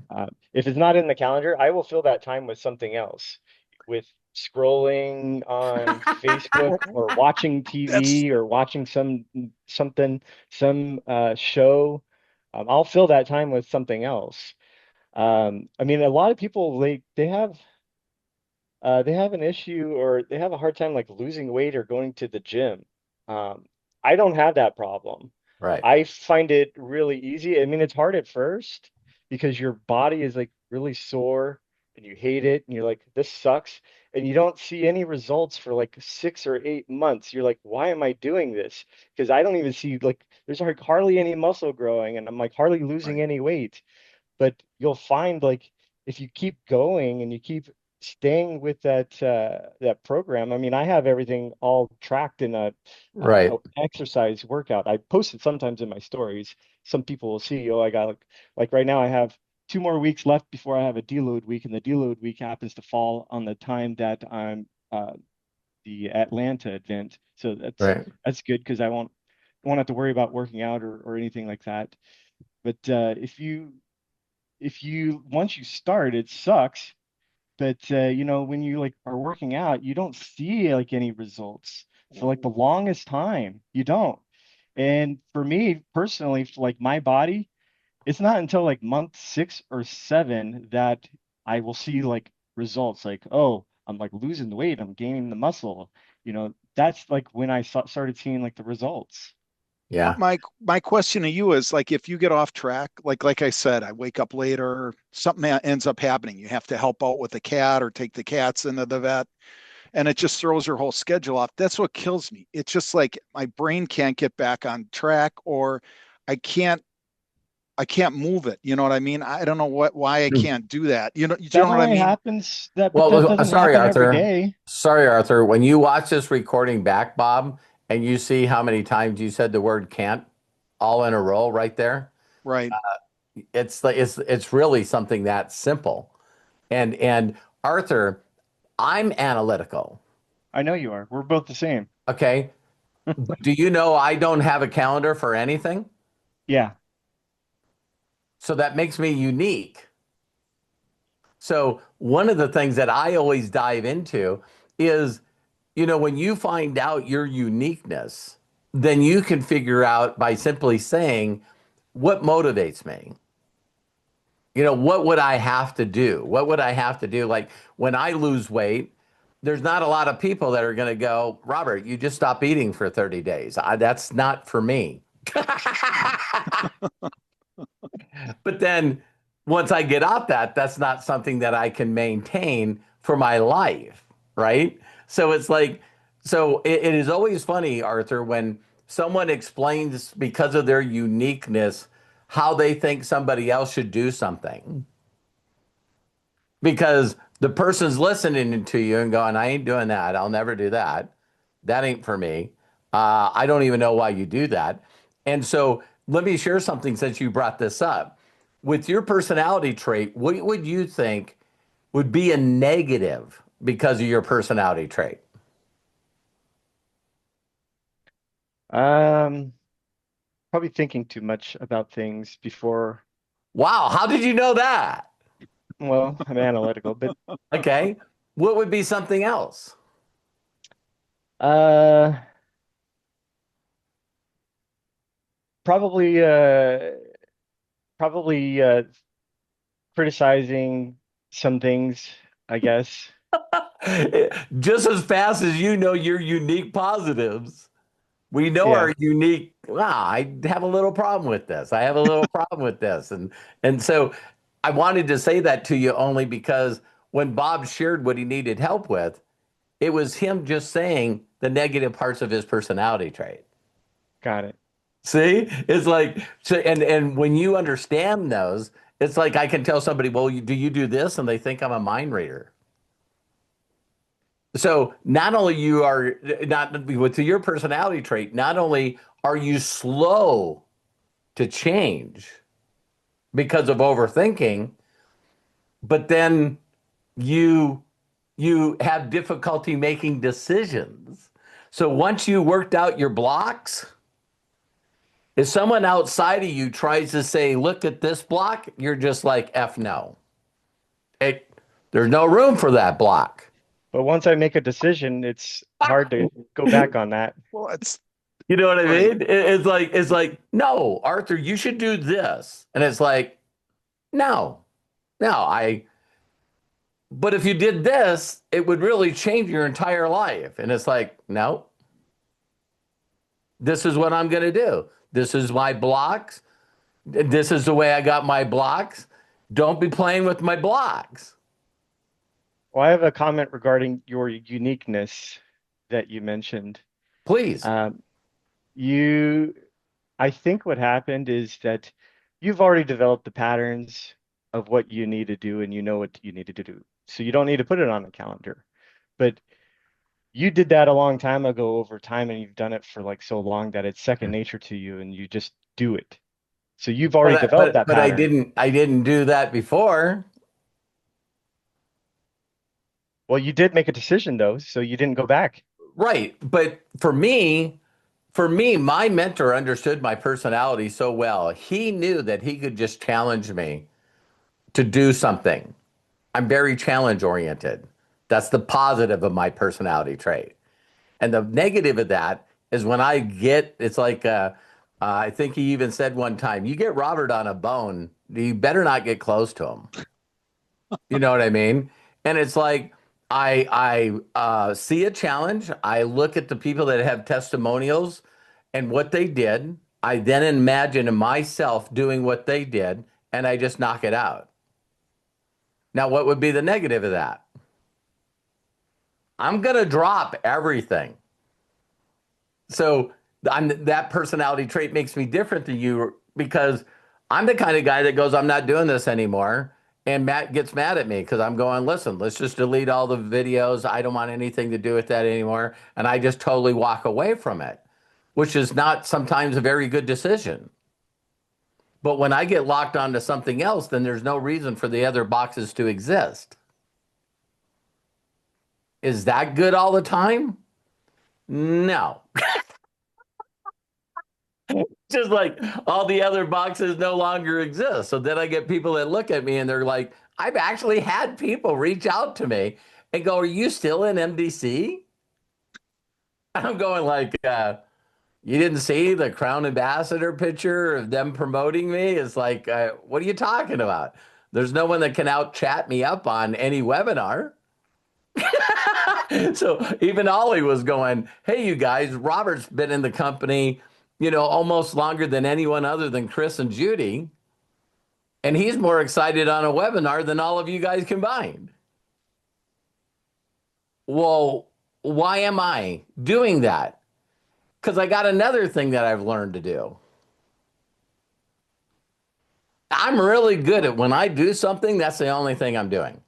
If it's not in the calendar, I will fill that time with something else, with scrolling on Facebook or watching That's TV or watching something, some show. I'll fill that time with something else. I mean, a lot of people they have an issue or they have a hard time like losing weight or going to the gym. Um, I don't have that problem. Right. I find it really easy. I mean, it's hard at first because your body is like really sore and you hate it and you're like, this sucks. And you don't see any results for like 6 or 8 months. You're like, why am I doing this? Because I don't even see like there's like hardly any muscle growing and I'm like hardly losing right. any weight. But you'll find like if you keep going and you keep staying with that program. I mean, I have everything all tracked in a Right. exercise workout. I post it sometimes in my stories. Some people will see, oh, I got like right now I have 2 more weeks left before I have a deload week, and the deload week happens to fall on the time that I'm the Atlanta event. So Right. that's good because I won't have to worry about working out or anything like that. But if you once you start, it sucks. But you know, when you like are working out, you don't see like any results for like the longest time. You don't. And for me personally, for like my body, it's not until like month 6 or 7 that I will see like results. Like, oh, I'm like losing the weight, I'm gaining the muscle. You know, that's like when I started seeing like the results. Yeah. My question to you is like if you get off track, like I said, I wake up later, something ends up happening. You have to help out with the cat or take the cats into the vet, and it just throws your whole schedule off. That's what kills me. It's just like my brain can't get back on track, or I can't I can't move it. You know what I mean? I don't know why I can't do that. You That know what I only mean? happens that, but that Well, doesn't sorry, happen every Arthur. day. Sorry, Arthur. When you watch this recording back, Bob, and you see how many times you said the word can't all in a row right there, Right. it's like it's really something that simple. And Arthur, I'm analytical. I know you are. We're both the same. Okay. But do you know I don't have a calendar for anything? Yeah. So that makes me unique. So one of the things that I always dive into is, when you find out your uniqueness, then you can figure out by simply saying, what motivates me? What would I have to do? What would I have to do? Like when I lose weight, there's not a lot of people that are going to go, Robert, you just stop eating for 30 days. That's not for me. But then once I get off that, that's not something that I can maintain for my life, right? So it's like, it is always funny, Arthur, when someone explains because of their uniqueness how they think somebody else should do something. Because the person's listening to you and going, I ain't doing that. I'll never do that. That ain't for me. I don't even know why you do that. And so let me share something since you brought this up. With your personality trait, what would you think would be a negative because of your personality trait? Um, Probably thinking too much about things before. Wow, how did you know that? Well, I'm analytical, but Okay. What would be something else? uh, probably probably criticizing some things, I guess. Just as fast as you know your unique positives. We know Yeah, our unique, I have a little problem with this. I have a little problem with this. And so I wanted to say that to you only because when Bob shared what he needed help with, it was him just saying the negative parts of his personality trait. got it. See? It's like so and when you understand those, it's like I can tell somebody, well, do you do this? And they think I'm a mind reader. So not only you are not with your personality trait, not only are you slow to change because of overthinking, but then you you have difficulty making decisions. So once you worked out your blocks, If someone outside of you tries to say, look at this block, you're just like, F no. It, there's no room for that block. But once I make a decision, it's hard to go back on that. Well, it's You know what I right. mean? It's like, no, Arthur, you should do this. And it's like, no, I, but if you did this, it would really change your entire life. And it's like, no, this is what I'm going to do. This is my blocks. This is the way I got my blocks. Don't be playing with my blocks. Well, I have a comment regarding your uniqueness that you mentioned. Please. I think what happened is that you've already developed the patterns of what you need to do and you know what you needed to do. So you don't need to put it on a calendar. But you did that a long time ago over time, and you've done it for like so long that it's second nature to you and you just do it. So you've already developed that but pattern. I didn't do that before. Well, you did make a decision though, so you didn't go back. Right. But for me, my mentor understood my personality so well. He knew that he could just challenge me to do something. I'm very challenge oriented. That's the positive of my personality trait. And the negative of that is when I get, it's like, I think he even said one time, you get Robert on a bone, you better not get close to him. You know what I mean? And it's like, I see a challenge. I look at the people that have testimonials and what they did. I then imagine myself doing what they did, and I just knock it out. Now, what would be the negative of that? I'm going to drop everything. So that personality trait makes me different than you because I'm the kind of guy that goes, I'm not doing this anymore. And Matt gets mad at me because I'm going, listen, let's just delete all the videos. I don't want anything to do with that anymore. And I just totally walk away from it, which is not sometimes a very good decision. But when I get locked onto something else, then there's no reason for the other boxes to exist. Is that good all the time? No. Just like all the other boxes no longer exist. So then I get people that look at me and they're like, I've actually had people reach out to me and go, are you still in MDC? I'm going like, you didn't see the Crown Ambassador picture of them promoting me? It's like, what are you talking about? There's no one that can out chat me up on any webinar. So even Ollie was going, hey, you guys, Robert's been in the company, almost longer than anyone other than Chris and Judy. And he's more excited on a webinar than all of you guys combined. Well, why am I doing that? Because I got another thing that I've learned to do. I'm really good at when I do something, that's the only thing I'm doing.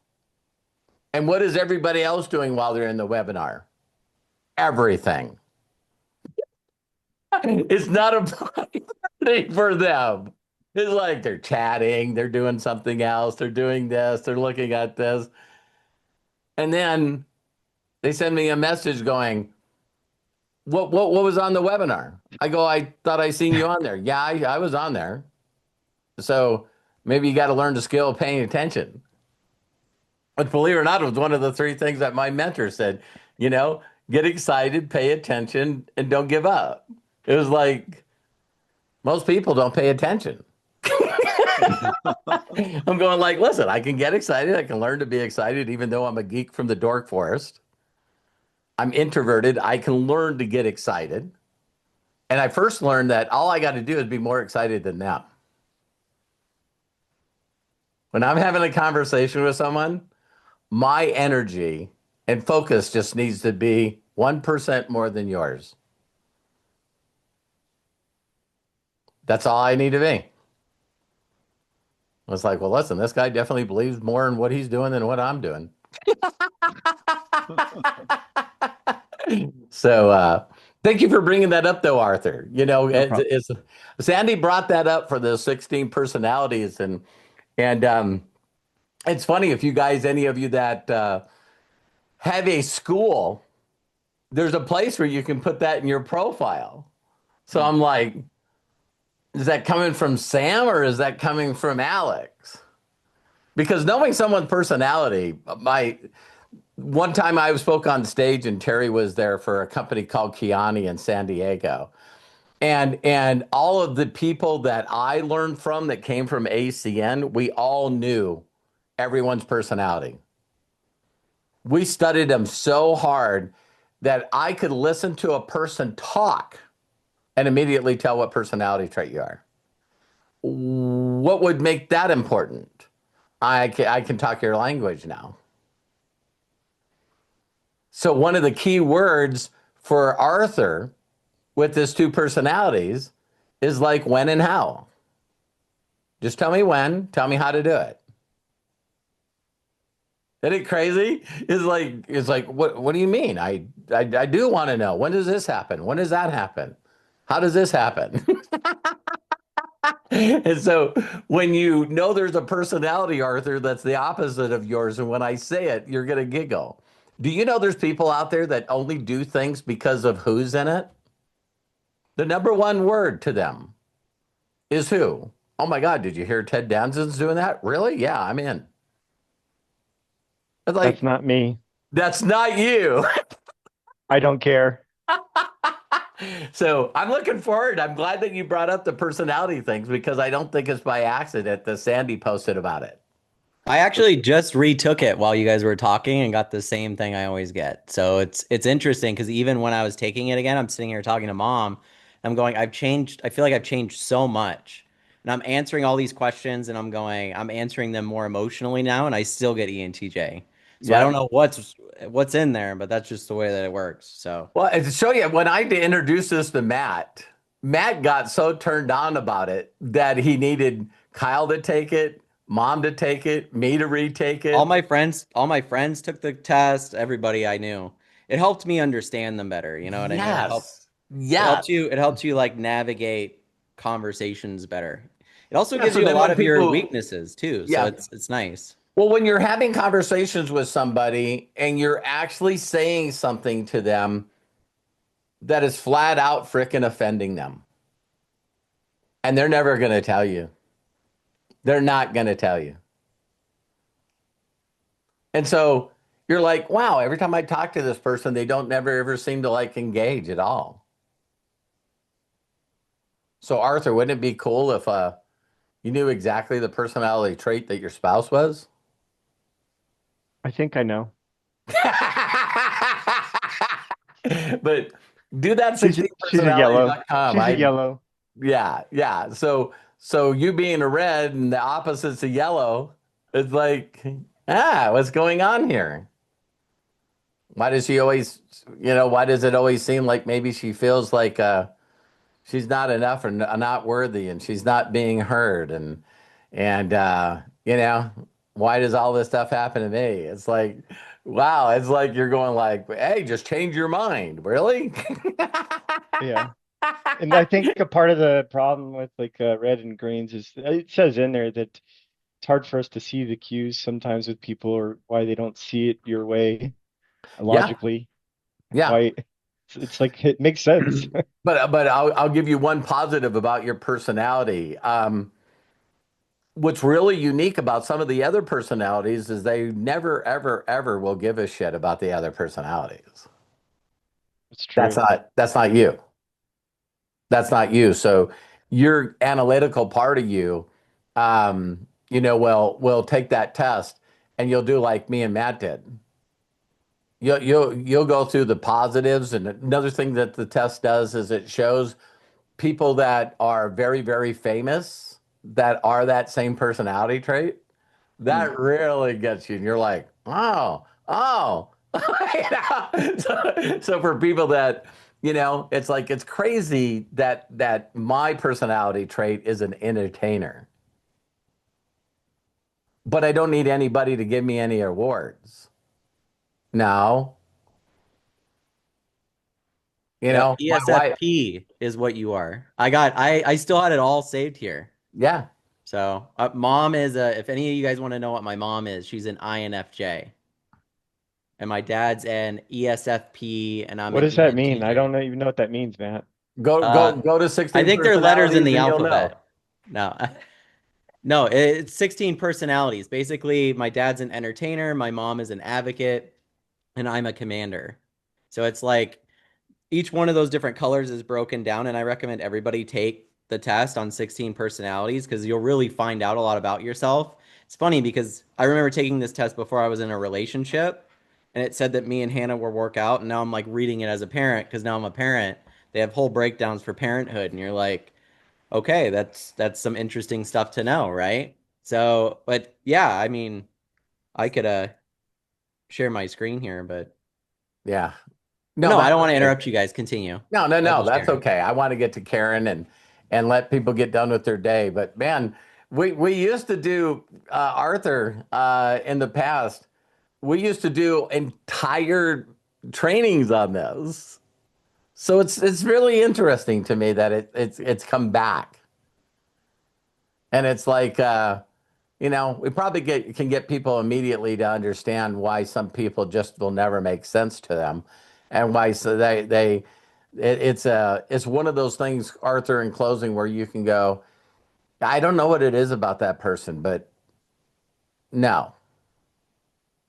And what is everybody else doing while they're in the webinar? Everything. It's not a priority for them. It's like they're chatting, they're doing something else, they're doing this, they're looking at this. And then they send me a message going, what was on the webinar? I go, I thought I seen you on there. Yeah, I was on there. So maybe you got to learn the skill of paying attention. But believe it or not, it was one of the three things that my mentor said, get excited, pay attention, and don't give up. It was like, most people don't pay attention. I'm going like, listen, I can get excited. I can learn to be excited, even though I'm a geek from the dork forest. I'm introverted. I can learn to get excited. And I first learned that all I got to do is be more excited than them. When I'm having a conversation with someone, my energy and focus just needs to be 1% more than yours. That's all I need to be. It's like, well, listen, this guy definitely believes more in what he's doing than what I'm doing. So thank you for bringing that up, though, Arthur. Sandy brought that up for the 16 personalities, and it's funny if you guys, any of you that have a school, there's a place where you can put that in your profile. So I'm like, Is that coming from Sam or is that coming from Alex? Because knowing someone's personality, my one time I spoke on stage and Terry was there for a company called Kiani in San Diego. And all of the people that I learned from that came from ACN, we all knew everyone's personality. We studied them so hard that I could listen to a person talk and immediately tell what personality trait you are. What would make that important? I can talk your language now. So one of the key words for Arthur with his two personalities is like when and how. Just tell me when, tell me how to do it. Isn't it crazy? It's like what do you mean? I do want to know. When does this happen? When does that happen? How does this happen? And so when you know there's a personality, Arthur, that's the opposite of yours, and when I say it, you're gonna giggle. Do you know there's people out there that only do things because of who's in it? The number one word to them is who? Oh my God, did you hear Ted Danson's doing that? Really? Yeah, I'm in. It's like, That's not me. that's not you. I don't care. So I'm looking forward. I'm glad that you brought up the personality things because I don't think it's by accident that Sandy posted about it. I actually just retook it while you guys were talking and got the same thing I always get. So it's interesting because even when I was taking it again, I'm sitting here talking to mom. I'm going, I've changed. I feel like I've changed so much. And I'm answering all these questions and I'm answering them more emotionally now, and I still get ENTJ. So I Yeah. don't know what's in there, but that's just the way that it works. So Well, and to show you, when I introduced this to Matt, Matt got so turned on about it that he needed Kyle to take it, mom to take it, me to retake it. all my friends took the test, everybody I knew. It helped me understand them better, you know what I mean? Yes. It helps Yes. you it helps you like navigate conversations better. It also Yeah. gives So you a then lot when of your people, weaknesses too. So yeah. it's nice. Well, when you're having conversations with somebody and you're actually saying something to them that is flat out freaking offending them, and they're never going to tell you, they're not going to tell you. And so you're like, wow, every time I talk to this person, they don't never ever seem to like engage at all. So, Arthur, wouldn't it be cool if you knew exactly the personality trait that your spouse was? I think I know. But do that She's a yellow. 16personality.com. She's a yellow. Yeah. So you being a red and the opposites of yellow, it's like, what's going on here? Why does she always, why does it always seem like maybe she feels like she's not enough or not worthy and she's not being heard and why does all this stuff happen to me? It's like, wow, it's like you're going like, hey, just change your mind. Really? Yeah. And I think a part of the problem with like red and greens is it says in there that it's hard for us to see the cues sometimes with people or why they don't see it your way Yeah. logically. Yeah. Why it's like it makes sense. But I'll give you one positive about your personality. What's really unique about some of the other personalities is they never, ever, ever will give a shit about the other personalities. It's true. That's not you. That's not you. So your analytical part of you, will take that test and you'll do like me and Matt did. You'll go through the positives, and another thing that the test does is it shows people that are very, very famous that are that same personality trait. That really gets you, and you're like, oh. So for people that, it's like it's crazy that my personality trait is an entertainer, but I don't need anybody to give me any awards. No, Yep, my wife. ESFP is what you are. I still had it all saved here. Yeah, So mom is if any of you guys want to know what my mom is, she's an INFJ. And my dad's an ESFP and I'm What an does that mean? I ENTJ. don't even know what that means, Matt. Uh, Go to I 16 think they're letters in personalities the and you'll know. alphabet. No, no, it's 16 personalities. Basically, my dad's an entertainer, my mom is an advocate, and I'm a commander. So it's like each one of those different colors is broken down, and I recommend everybody take the test on 16 personalities because you'll really find out a lot about yourself. It's funny because I remember taking this test before I was in a relationship, and it said that me and Hannah were work out, and now I'm like reading it as a parent because now I'm a parent. They have whole breakdowns for parenthood, and you're like, okay, that's some interesting stuff to know, right? So, but yeah, I mean, I could share my screen here, but Yeah. No, no, I that's don't want to okay. interrupt you guys. Continue. I No, was that's sharing. okay. I want to get to Karen and let people get done with their day. But man, we used to do Arthur in the past. We used to do entire trainings on this. So it's really interesting to me that it's come back. And it's like we probably can get people immediately to understand why some people just will never make sense to them, and why so it's one of those things, Arthur, in closing, where you can go, I don't know what it is about that person, but no.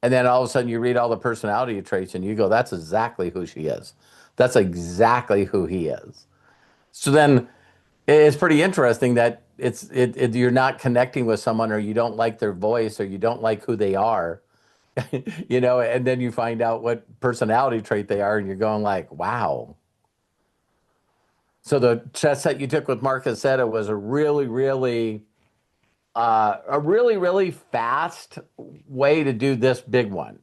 And then all of a sudden you read all the personality traits and you go, that's exactly who she is. That's exactly who he is. So then it's pretty interesting that you're not connecting with someone, or you don't like their voice, or you don't like who they are, and then you find out what personality trait they are, and you're going like, wow. So the test that you took with Marcus said it was a really, really fast way to do this big one.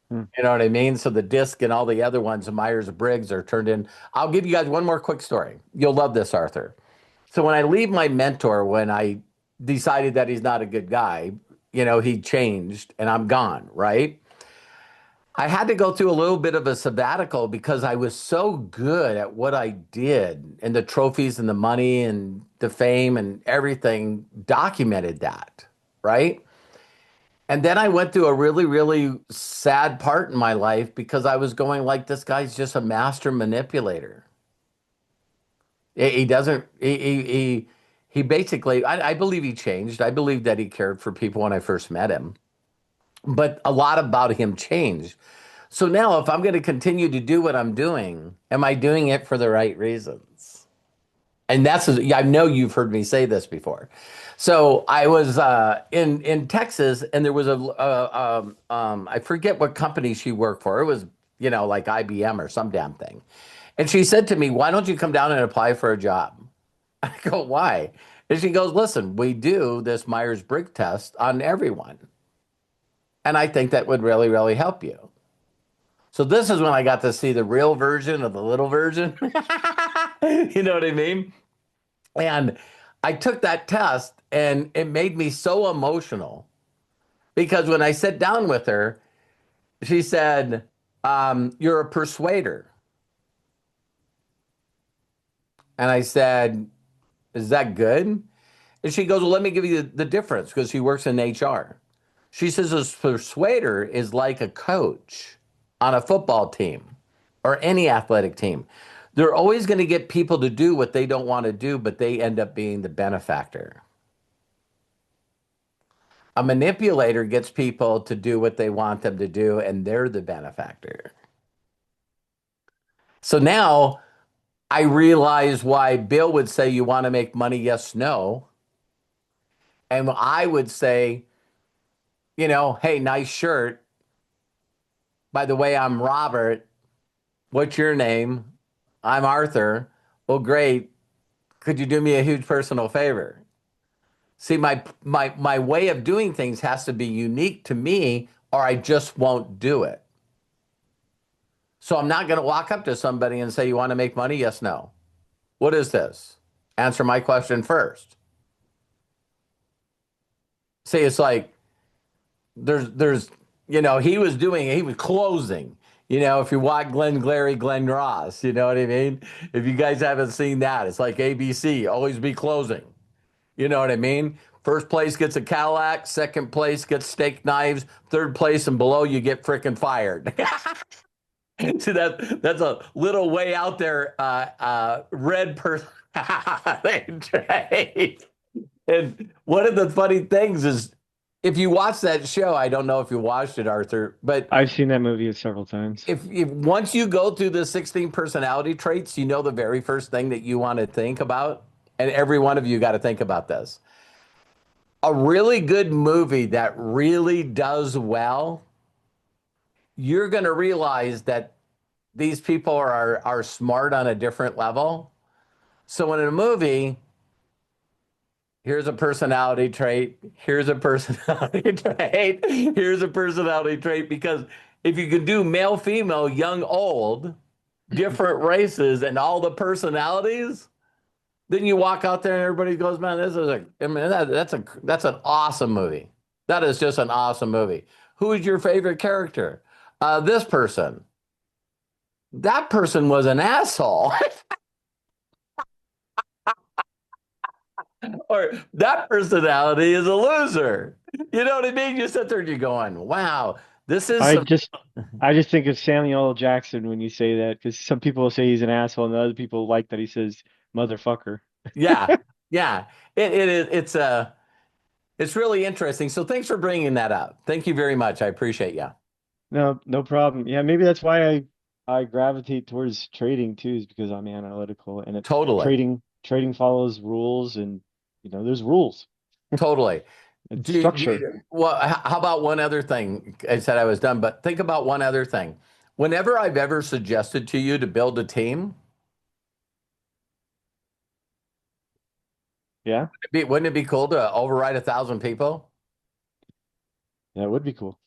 Hmm. You know what I mean? So the disc and all the other ones, the Myers-Briggs, are turned in. I'll give you guys one more quick story. You'll love this, Arthur. So when I leave my mentor, when I decided that he's not a good guy, he changed and I'm gone, right? I had to go through a little bit of a sabbatical because I was so good at what I did, and the trophies and the money and the fame and everything documented that, right? And then I went through a really, really sad part in my life because I was going like, this guy's just a master manipulator. He doesn't, he basically, I believe he changed. I believe that he cared for people when I first met him, but a lot about him changed. So now, if I'm going to continue to do what I'm doing, am I doing it for the right reasons? And yeah, I know you've heard me say this before. So I was in Texas, and there was I forget what company she worked for. It was like IBM or some damn thing. And she said to me, "Why don't you come down and apply for a job?" I go, "Why?" And she goes, "Listen, we do this Myers-Briggs test on everyone, and I think that would really, really help you." So this is when I got to see the real version of the little version. You know what I mean? And I took that test, and it made me so emotional because when I sat down with her, she said, "You're a persuader." And I said, "Is that good?" And she goes, "Well, let me give you the difference," because she works in HR. She says a persuader is like a coach on a football team or any athletic team. They're always going to get people to do what they don't want to do, but they end up being the benefactor. A manipulator gets people to do what they want them to do, and they're the benefactor. So now I realize why Bill would say, "You want to make money? Yes, no." And I would say, "Hey, nice shirt. By the way, I'm Robert. What's your name?" "I'm Arthur." "Well, great. Could you do me a huge personal favor?" See, my way of doing things has to be unique to me, or I just won't do it. So I'm not going to walk up to somebody and say, "You want to make money? Yes, no." "What is this?" Answer my question first. See, it's like there's he was closing. If you watch Glenn Glary, Glenn Ross, you know what I mean? If you guys haven't seen that, it's like ABC, always be closing. You know what I mean? First place gets a Cadillac, second place gets steak knives, third place and below you get frickin' fired. See, that's a little way out there. Red person trait. And one of the funny things is, if you watch that show, I don't know if you watched it, Arthur, but I've seen that movie several times. if once you go through the 16 personality traits, you know the very first thing that you want to think about, and every one of you got to think about this. A really good movie that really does well, you're going to realize that these people are smart on a different level. So in a movie, here's a personality trait, here's a personality trait, here's a personality trait, because if you could do male, female, young, old, different races, and all the personalities, then you walk out there and everybody goes, man, this is that's an awesome movie. That is just an awesome movie. Who is your favorite character? This person. That person was an asshole. Or that personality is a loser. You know what I mean? You sit there and you're going, wow, this is I just I just think of Samuel L. Jackson when you say that, because some people say he's an asshole and other people like that he says motherfucker. yeah, yeah. It's really interesting. So thanks for bringing that up. Thank you very much. I appreciate you. No, no problem. Yeah, maybe that's why I gravitate towards trading too, is because I'm analytical and Totally. trading follows rules, and there's rules Totally. and structure. Well, how about one other thing? I said I was done, but think about one other thing. Whenever I've ever suggested to you to build a team, Yeah, wouldn't it be cool to override 1,000 people? that would be cool.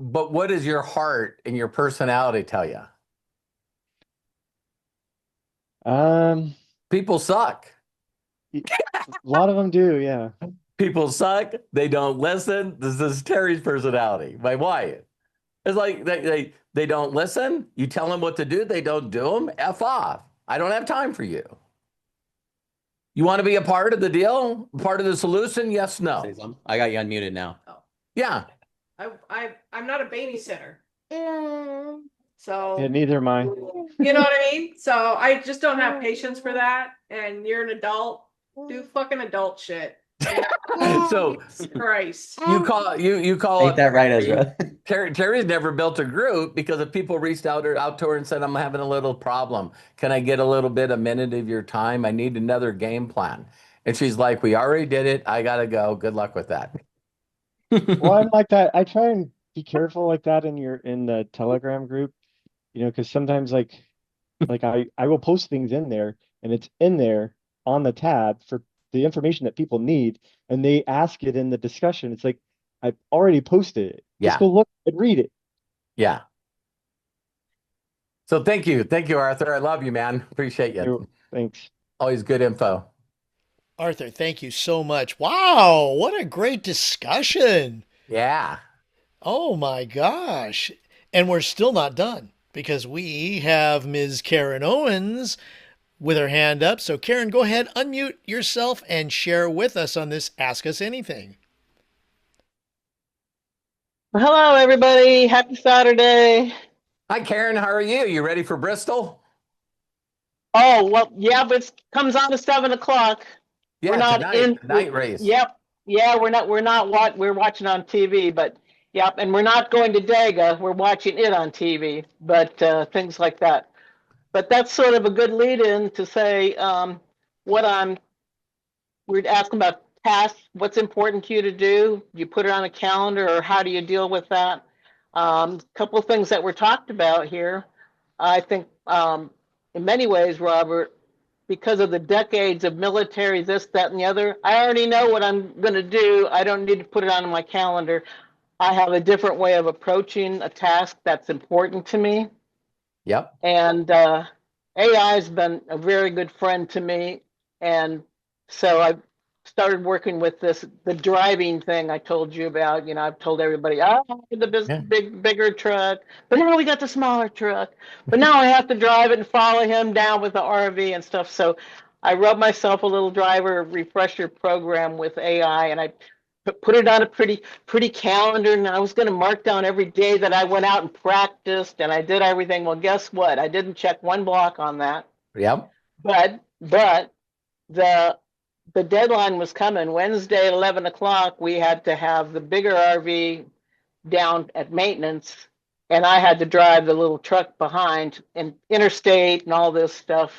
But what does your heart and your personality tell you? Um, People suck. a lot of them do, yeah. People suck. They don't listen. This is Terry's personality. My wife. It's like they don't listen. You tell them what to do. They don't do them. F off. I don't have time for you. You want to be a part of the deal? Part of the solution? Yes, no. Say something. I got you unmuted now. Yeah. I'm not a babysitter. So Yeah, neither am I. you know what I mean? So I just don't have patience for that. And you're an adult, do fucking adult shit. So Christ. you call Ain't it that right, Ezra? Terry's never built a group because if people reached out to her and said, I'm having a little problem. Can I get a minute of your time? I need another game plan. And she's like, we already did it. I gotta go. Good luck with that. Well, I'm like that. I try and be careful like that in the Telegram group, because sometimes like I will post things in there and it's in there on the tab for the information that people need, and they ask it in the discussion. It's like I've already posted it. Just Yeah. go look and read it. Yeah. So thank you. Thank you, Arthur. I love you, man. Appreciate you. Thanks. Always good info. Arthur, thank you so much. Wow, what a great discussion. Yeah. Oh my gosh. And we're still not done because we have Ms. Karen Owens with her hand up. So, Karen, go ahead, unmute yourself and share with us on this Ask Us Anything. Hello, everybody. Happy Saturday. Hi, Karen. How are you? You ready for Bristol? Oh, well, yeah, but it comes on at 7 o'clock. Yeah, We're not tonight, the night race. Yep. Yeah, we're watching on TV, but yep. And we're not going to Daga. We're watching it on TV, but things like that. But that's sort of a good lead in to say we're asking about tasks. What's important to you to do? Do you put it on a calendar, or how do you deal with that? A couple of things that were talked about here. I think in many ways, Robert, because of the decades of military, this, that, and the other, I already know what I'm going to do. I don't need to put it on my calendar. I have a different way of approaching a task that's important to me. Yep. And AI has been a very good friend to me. And so I started working with the driving thing I told you about. I've told everybody, the bigger truck, but now we got the smaller truck. But now I have to drive it and follow him down with the RV and stuff. So I wrote myself a little driver refresher program with AI, and I put it on a pretty calendar, and I was going to mark down every day that I went out and practiced and I did everything. Well, guess what? I didn't check one block on that. Yep. But the deadline was coming. Wednesday at 11 o'clock, we had to have the bigger RV down at maintenance, and I had to drive the little truck behind and interstate and all this stuff.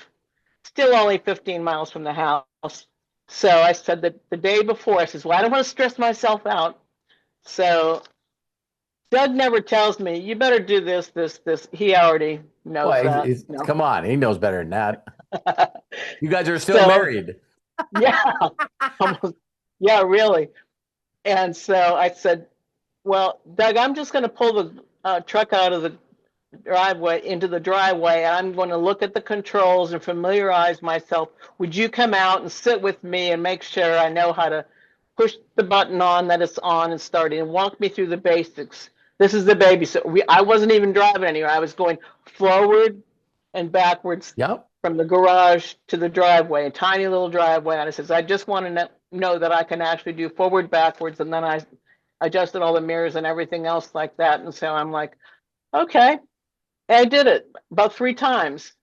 Still only 15 miles from the house. So I said that the day before, I says, well, I don't want to stress myself out. So Doug never tells me, you better do this. He already knows Well, that. he's, you know. come on, he knows better than that. You guys are still married. Yeah, almost, yeah, really. And so I said, well, Doug, I'm just going to pull the truck out of the driveway into the driveway, and I'm going to look at the controls and familiarize myself. Would you come out and sit with me and make sure I know how to push the button on, that it's on and starting, and walk me through the basics? This is the baby. So I wasn't even driving anywhere. I was going forward and backwards. Yep. From the garage to the driveway, a tiny little driveway. And I says, I just want to know that I can actually do forward, backwards. And then I adjusted all the mirrors and everything else like that. And so I'm like, okay. And I did it about 3 times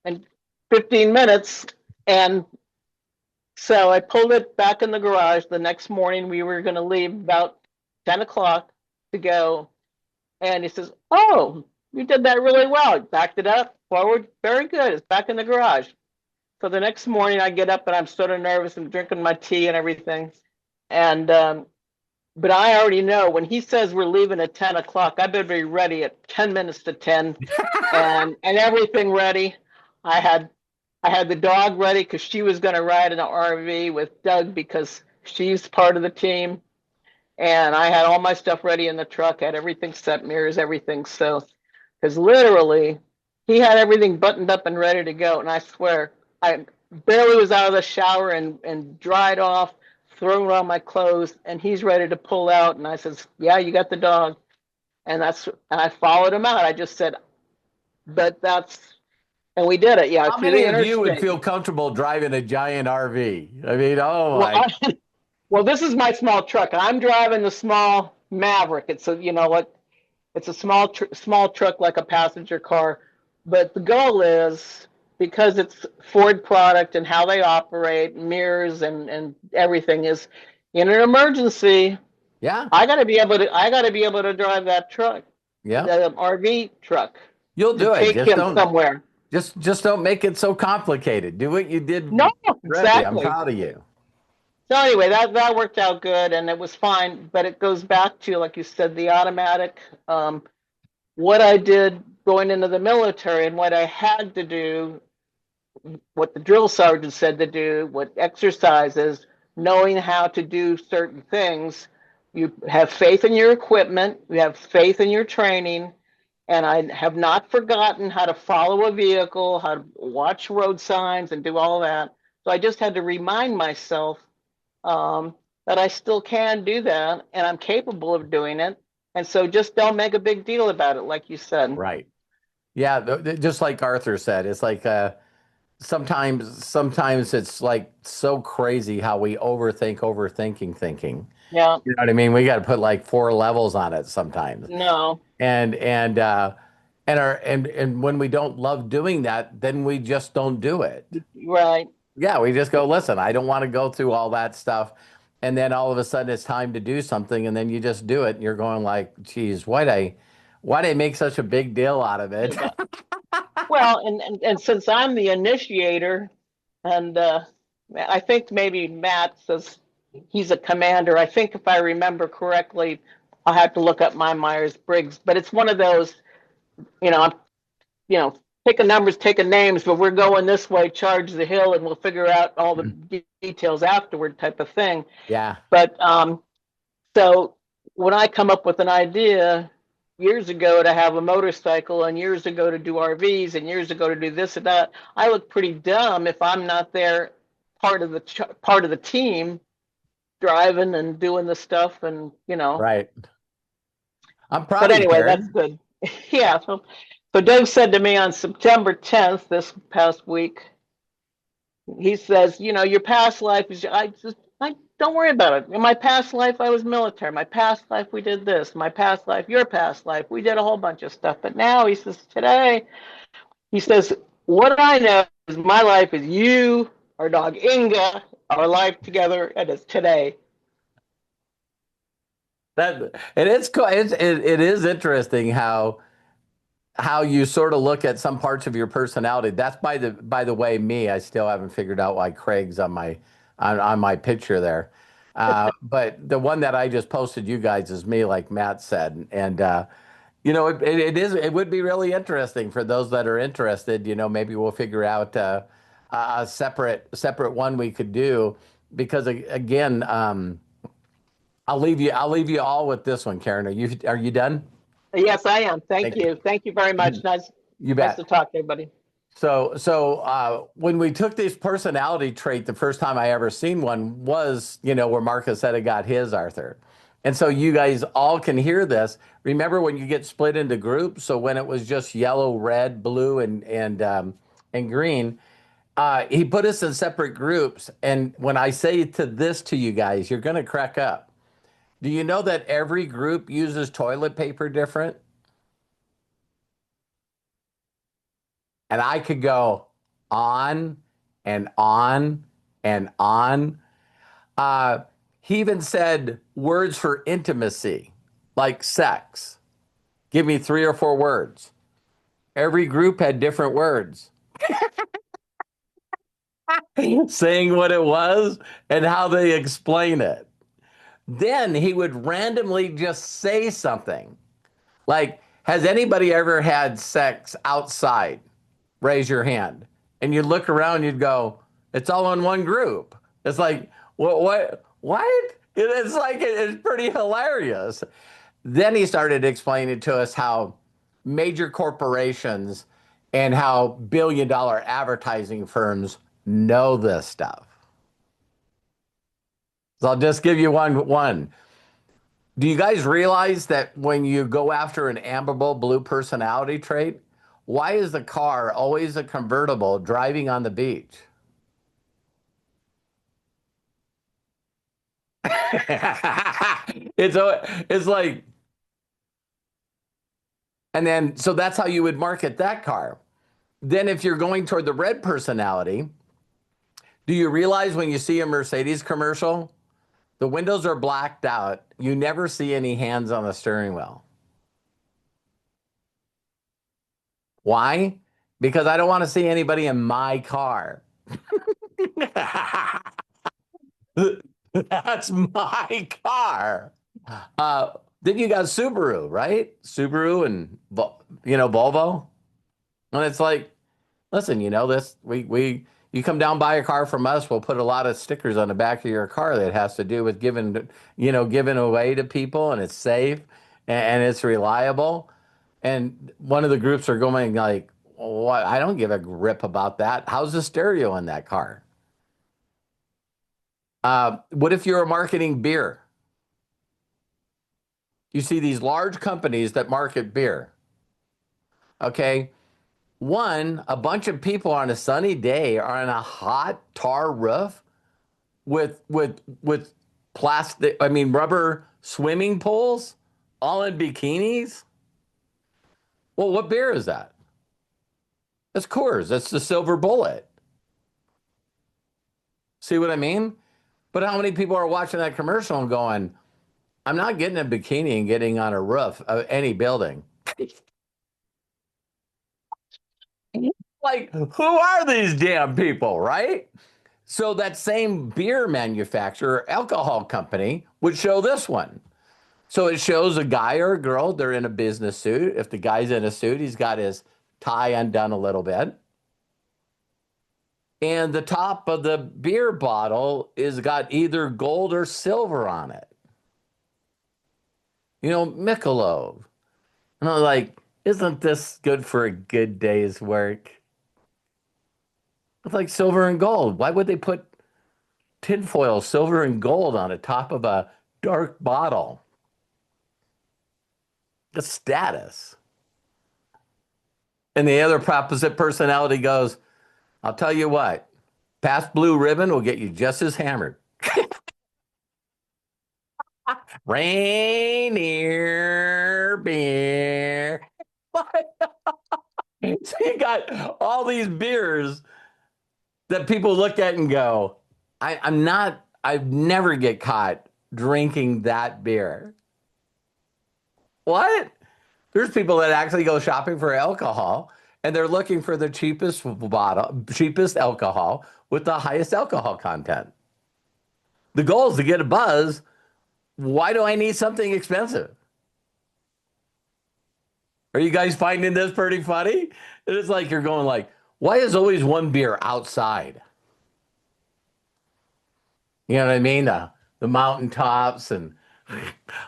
in 15 minutes. And so I pulled it back in the garage. The next morning, we were going to leave about 10 o'clock to go. And he says, oh, you did that really well. Backed it up, forward, very good. It's back in the garage. So the next morning I get up and I'm sort of nervous and drinking my tea and everything. And, but I already know when he says we're leaving at 10 o'clock, I better be ready at 10 minutes to 10 and everything ready. I had the dog ready because she was going to ride in an RV with Doug because she's part of the team. And I had all my stuff ready in the truck, had everything set, mirrors, everything. So, because literally, he had everything buttoned up and ready to go. And I swear, I barely was out of the shower and dried off, thrown on my clothes, and he's ready to pull out. And I says, yeah, you got the dog. And I followed him out. I just said, and we did it. Yeah. How many of you would feel comfortable driving a giant RV? I mean, oh my. Well, this is my small truck. I'm driving the small Maverick. It's it's a small truck like a passenger car. But the goal is, because it's Ford product and how they operate, mirrors and everything, is in an emergency. Yeah. I gotta be able to drive that truck. Yeah. The RV truck. You'll do it. Take Just him somewhere. Just don't make it so complicated. Do what you did. No, exactly. I'm proud of you. So anyway, that worked out good and it was fine, but it goes back to, like you said, the automatic, what I did going into the military and what I had to do, what the drill sergeant said to do, what exercises, knowing how to do certain things. You have faith in your equipment, you have faith in your training, and I have not forgotten how to follow a vehicle, how to watch road signs and do all that. So I just had to remind myself that I still can do that and I'm capable of doing it. And so just don't make a big deal about it, like you said. Right. Yeah. Just like Arthur said, it's like sometimes it's like so crazy how we overthinking thinking. Yeah. You know what I mean? We got to put like 4 levels on it sometimes. No. And when we don't love doing that, then we just don't do it. Right. Yeah, we just go, listen, I don't want to go through all that stuff. And then all of a sudden it's time to do something. And then you just do it. And you're going like, geez, why'd I make such a big deal out of it? Well, and since I'm the initiator, and I think maybe Matt says he's a commander. I think if I remember correctly, I'll have to look up my Myers-Briggs, but it's one of those, I'm picking numbers, taking names, but we're going this way, charge the hill, and we'll figure out all the details afterward type of thing. Yeah. But so when I come up with an idea years ago to have a motorcycle and years ago to do RVs and years ago to do this and that, I look pretty dumb if I'm not there part of the team driving and doing the stuff and, Right. I'm proud but of you, anyway, Karen. that's good. Yeah. So Doug said to me on September 10th, this past week, he says, your past life is, I Don't worry about it. In my past life, I was military. My past life, we did this. My past life, your past life, we did a whole bunch of stuff. But now he says, today, he says, what I know is my life is you, our dog Inga, our life together, and it's today. That and it's cool. It is interesting how you sort of look at some parts of your personality. That's by the way, me. I still haven't figured out why Craig's on my picture there. But the one that I just posted you guys is me, like Matt said, and it would be really interesting for those that are interested. Maybe we'll figure out a separate one we could do because again, I'll leave you all with this one, Karen. Are you done? Yes, I am. Thank Thank you. you. Thank you very much. Nice, You nice bet. to talk to everybody. So when we took this personality trait, the first time I ever seen one was, where Marcus said it got his, Arthur. And so you guys all can hear this. Remember when you get split into groups? So when it was just yellow, red, blue, and green, he put us in separate groups. And when I say this to you guys, you're going to crack up. Do you know that every group uses toilet paper different? And I could go on and on and on. He even said words for intimacy, like sex. Give me 3 or 4 words. Every group had different words, saying what it was and how they explain it. Then he would randomly just say something like, has anybody ever had sex outside? Raise your hand. And you'd look around, you'd go, it's all in one group. It's like, what? It's like, it's pretty hilarious. Then he started explaining to us how major corporations and how billion-dollar advertising firms know this stuff. So I'll just give you one. Do you guys realize that when you go after an amiable blue personality trait, why is the car always a convertible driving on the beach? It's like, and then, so that's how you would market that car. Then if you're going toward the red personality, do you realize when you see a Mercedes commercial, the windows are blacked out. You never see any hands on the steering wheel. Why? Because I don't want to see anybody in my car. That's my car. Then you got Subaru, right? Subaru and Volvo. And it's like, listen, this you come down buy a car from us, we'll put a lot of stickers on the back of your car that has to do with giving away to people, and it's safe and it's reliable. And one of the groups are going like, what? I don't give a grip about that. How's the stereo in that car? What if you're marketing beer? You see these large companies that market beer. Okay. One, a bunch of people on a sunny day are on a hot tar roof with plastic, rubber swimming pools, all in bikinis. Well, what beer is that? That's Coors. That's the Silver Bullet. See what I mean? But how many people are watching that commercial and going, I'm not getting a bikini and getting on a roof of any building. Like, who are these damn people, right? So that same beer manufacturer, alcohol company, would show this one. So it shows a guy or a girl, they're in a business suit. If the guy's in a suit, he's got his tie undone a little bit. And the top of the beer bottle is got either gold or silver on it. Michelob. And I'm like, isn't this good for a good day's work? It's like silver and gold. Why would they put tinfoil, silver and gold on the top of a dark bottle? The status. And the other opposite personality goes, I'll tell you what, past blue ribbon will get you just as hammered. Rainier beer. So you got all these beers that people look at and go, I'd never get caught drinking that beer. What? There's people that actually go shopping for alcohol and they're looking for the cheapest bottle, cheapest alcohol with the highest alcohol content. The goal is to get a buzz. Why do I need something expensive? Are you guys finding this pretty funny? It's like you're going like, why is always one beer outside? You know what I mean? The mountaintops and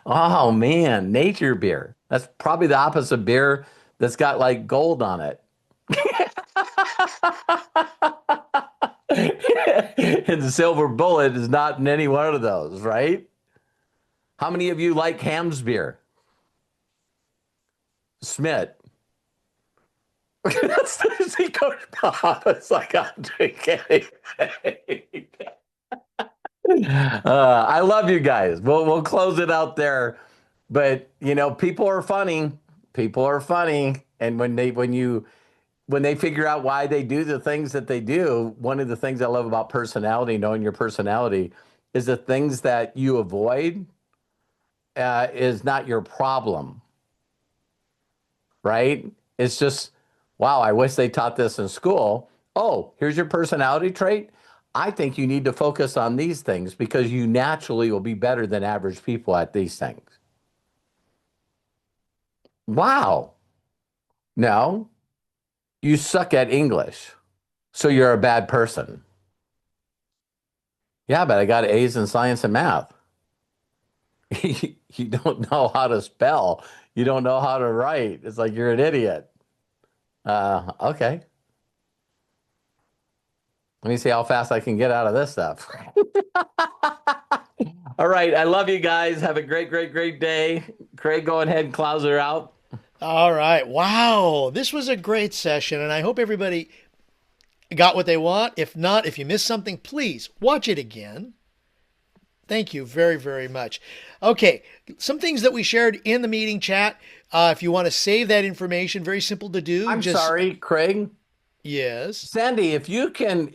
oh man, nature beer. That's probably the opposite beer that's got like gold on it. And the silver bullet is not in any one of those, right? How many of you like Ham's beer? Smith. See, Coach Bob, it's like I'm drinking anything. I love you guys. We'll close it out there. But you know, people are funny. People are funny. And when they figure out why they do the things that they do, one of the things I love about personality, knowing your personality, is the things that you avoid is not your problem. Right? It's just, wow, I wish they taught this in school. Oh, here's your personality trait. I think you need to focus on these things because you naturally will be better than average people at these things. Wow. No, you suck at English, so you're a bad person. Yeah, but I got A's in science and math. You don't know how to spell. You don't know how to write. It's like you're an idiot. Okay. Let me see how fast I can get out of this stuff. All right. I love you guys. Have a great, great, great day. Craig, go ahead and close her out. All right. Wow. This was a great session, and I hope everybody got what they want. If not, if you missed something, please watch it again. Thank you very, very much. Okay, some things that we shared in the meeting chat. If you want to save that information, very simple to do. I'm sorry, Craig. Yes. Sandy, if you can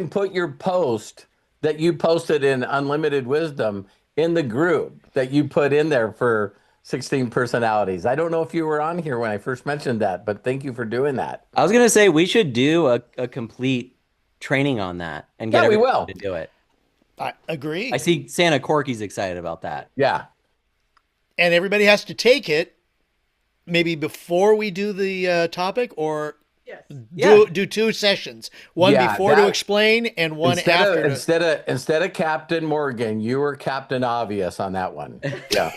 put your post that you posted in Unlimited Wisdom in the group that you put in there for 16 personalities. I don't know if you were on here when I first mentioned that, but thank you for doing that. I was gonna say we should do a complete training on that and get everyone to do it. I agree. I see Santa Corky's excited about that. Yeah. And everybody has to take it maybe before we do the topic, or do two sessions. One before to explain and one after. Instead of Captain Morgan, you were Captain Obvious on that one. Yeah.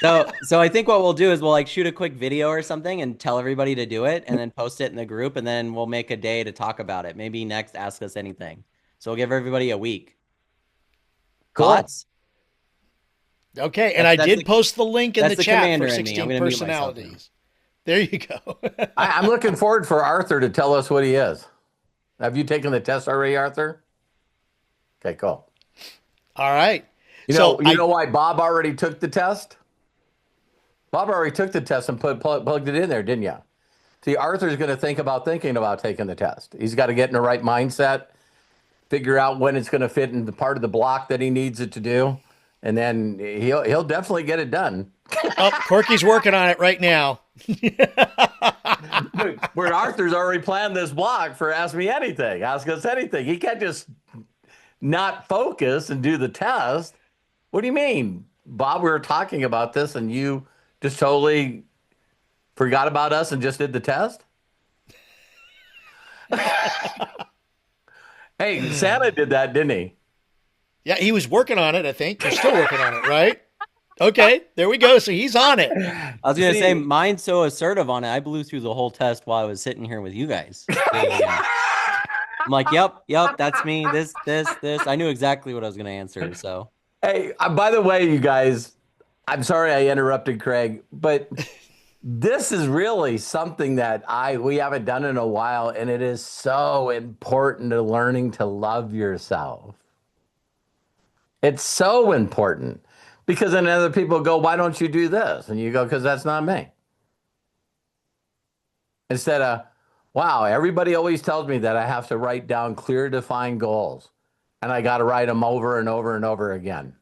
So I think what we'll do is we'll like shoot a quick video or something and tell everybody to do it and then post it in the group, and then we'll make a day to talk about it. Maybe next Ask Us Anything. So we'll give everybody a week. Cool. Thoughts? Okay, and I did post the link in the chat for 16 personalities. There you go. I'm looking forward for Arthur to tell us what he is. Have you taken the test already, Arthur? Okay, cool. All right. You know why Bob already took the test? Bob already took the test and plugged it in there, didn't you? See, Arthur's going to thinking about taking the test. He's got to get in the right mindset, figure out when it's going to fit in the part of the block that he needs it to do, and then he'll definitely get it done. Oh, Corky's working on it right now. Where Arthur's already planned this block for Ask Me Anything, Ask Us Anything. He can't just not focus and do the test. What do you mean? Bob, we were talking about this and you just totally forgot about us and just did the test? Hey, Santa did that, didn't he? Yeah, he was working on it, I think. You're still working on it, right? Okay, there we go. So he's on it. I was going to say, mine's so assertive on it. I blew through the whole test while I was sitting here with you guys. I'm like, yep, that's me. This. I knew exactly what I was going to answer. So, hey, by the way, you guys, I'm sorry I interrupted Craig, but this is really something that we haven't done in a while, and it is so important to learning to love yourself. It's so important because then other people go, why don't you do this? And you go, because that's not me. Instead of, wow, everybody always tells me that I have to write down clear, defined goals. And I got to write them over and over and over again.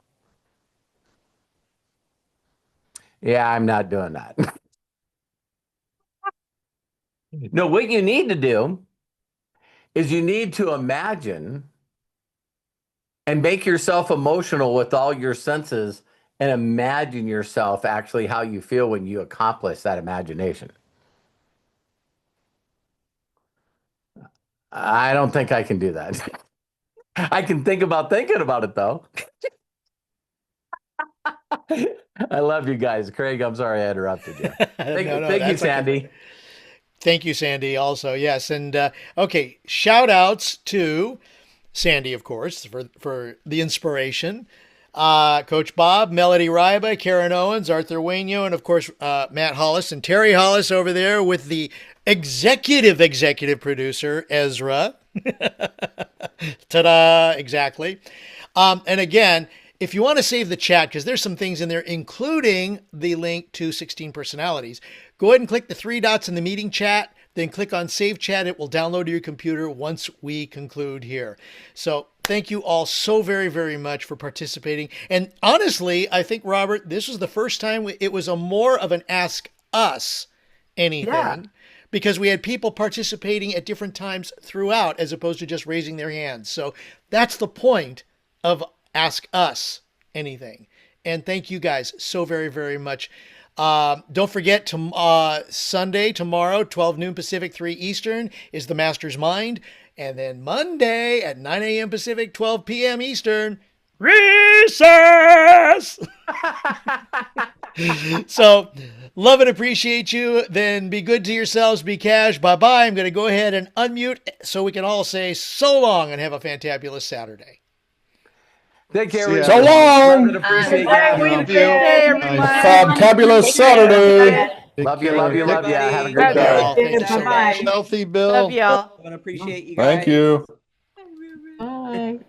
Yeah, I'm not doing that. No, what you need to do is you need to imagine and make yourself emotional with all your senses and imagine yourself actually how you feel when you accomplish that imagination. I don't think I can do that. I can think about thinking about it though. I love you guys. Craig, I'm sorry I interrupted you. Thank you, that's Sandy. okay. Thank you, Sandy, also. Yes. And okay, shout outs to Sandy, of course, for the inspiration. Coach Bob, Melody Ryba, Karen Owens, Arthur Wainio, and of course, Matt Hollis and Terry Hollis over there with the executive producer, Ezra. Ta-da, exactly. And again, if you want to save the chat, because there's some things in there, including the link to 16 personalities, go ahead and click the three dots in the meeting chat, then click on Save Chat. It will download to your computer once we conclude here. So thank you all so very, very much for participating. And honestly, I think, Robert, this was the first time it was a more of an Ask Us anything. Yeah. Because we had people participating at different times throughout as opposed to just raising their hands. So that's the point of Ask Us Anything. And thank you guys so very, very much. Don't forget, Sunday, tomorrow, 12 noon Pacific, 3 Eastern, is the Master's Mind. And then Monday at 9 a.m. Pacific, 12 p.m. Eastern, recess! So, love and appreciate you. Then be good to yourselves. Be cash. Bye-bye. I'm going to go ahead and unmute so we can all say so long and have a fantabulous Saturday. Take care. So long. Love and appreciate Fantabulous Saturday. Love you. Have a great Bye. day. Thanks so much. Healthy, Bill. Love y'all. I appreciate you guys. Thank you. Bye.